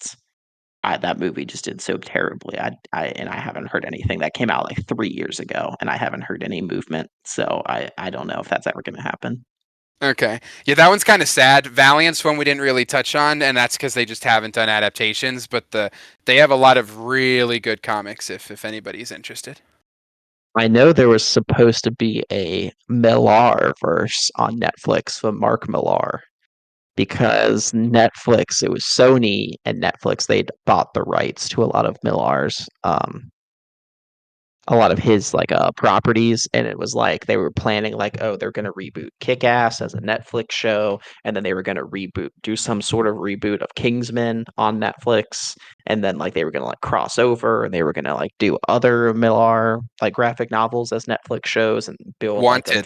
that movie just did so terribly. I haven't heard anything that came out like 3 years ago, and I haven't heard any movement. So I don't know if that's ever going to happen. Okay. Yeah, that one's kind of sad. Valiant's one we didn't really touch on, and that's because they just haven't done adaptations. But they have a lot of really good comics if anybody's interested. I know there was supposed to be a Millar verse on Netflix with Mark Millar because Netflix, it was Sony and Netflix, they'd bought the rights to a lot of his like properties, and it was like they were planning like, oh, they're going to reboot Kick-Ass as a Netflix show, and then they were going to do some sort of reboot of Kingsman on Netflix, and then like they were going to like cross over and they were going to like do other Millar like graphic novels as Netflix shows and build like Wanted.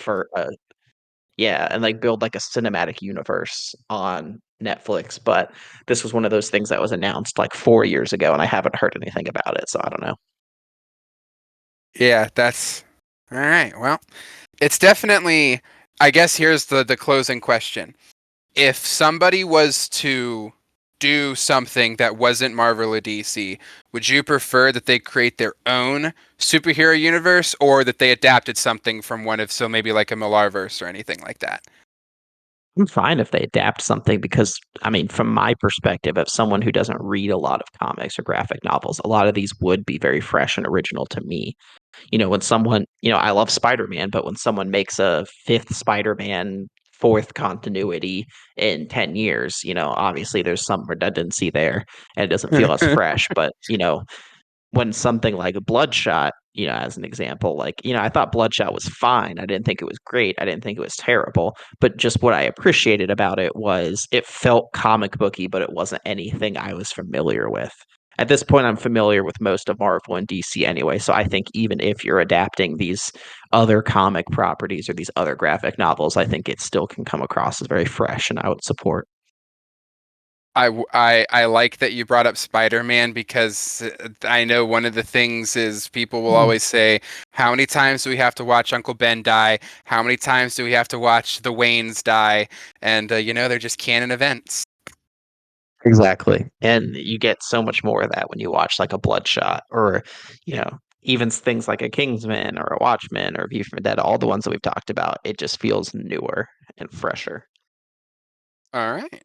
yeah, and like build like a cinematic universe on Netflix. But this was one of those things that was announced like 4 years ago, and I haven't heard anything about it, so I don't know. Yeah, that's all right. Well, it's definitely. I guess here's the closing question. If somebody was to do something that wasn't Marvel or DC, would you prefer that they create their own superhero universe or that they adapted something from one of so maybe like a Millarverse or anything like that? I'm fine if they adapt something because, I mean, from my perspective, as someone who doesn't read a lot of comics or graphic novels, a lot of these would be very fresh and original to me. When someone, I love Spider-Man, but when someone makes a fifth Spider-Man, fourth continuity in 10 years, obviously there's some redundancy there and it doesn't feel as fresh. But, when something like Bloodshot, as an example, like, I thought Bloodshot was fine. I didn't think it was great. I didn't think it was terrible. But just what I appreciated about it was it felt comic booky, but it wasn't anything I was familiar with. At this point, I'm familiar with most of Marvel and DC anyway. So I think even if you're adapting these other comic properties or these other graphic novels, I think it still can come across as very fresh and I would support. I like that you brought up Spider-Man because I know one of the things is people will Mm. always say, how many times do we have to watch Uncle Ben die? How many times do we have to watch the Waynes die? And they're just canon events. Exactly. And you get so much more of that when you watch like a Bloodshot or, even things like a Kingsman or a Watchmen or View from the Dead, all the ones that we've talked about, it just feels newer and fresher. All right.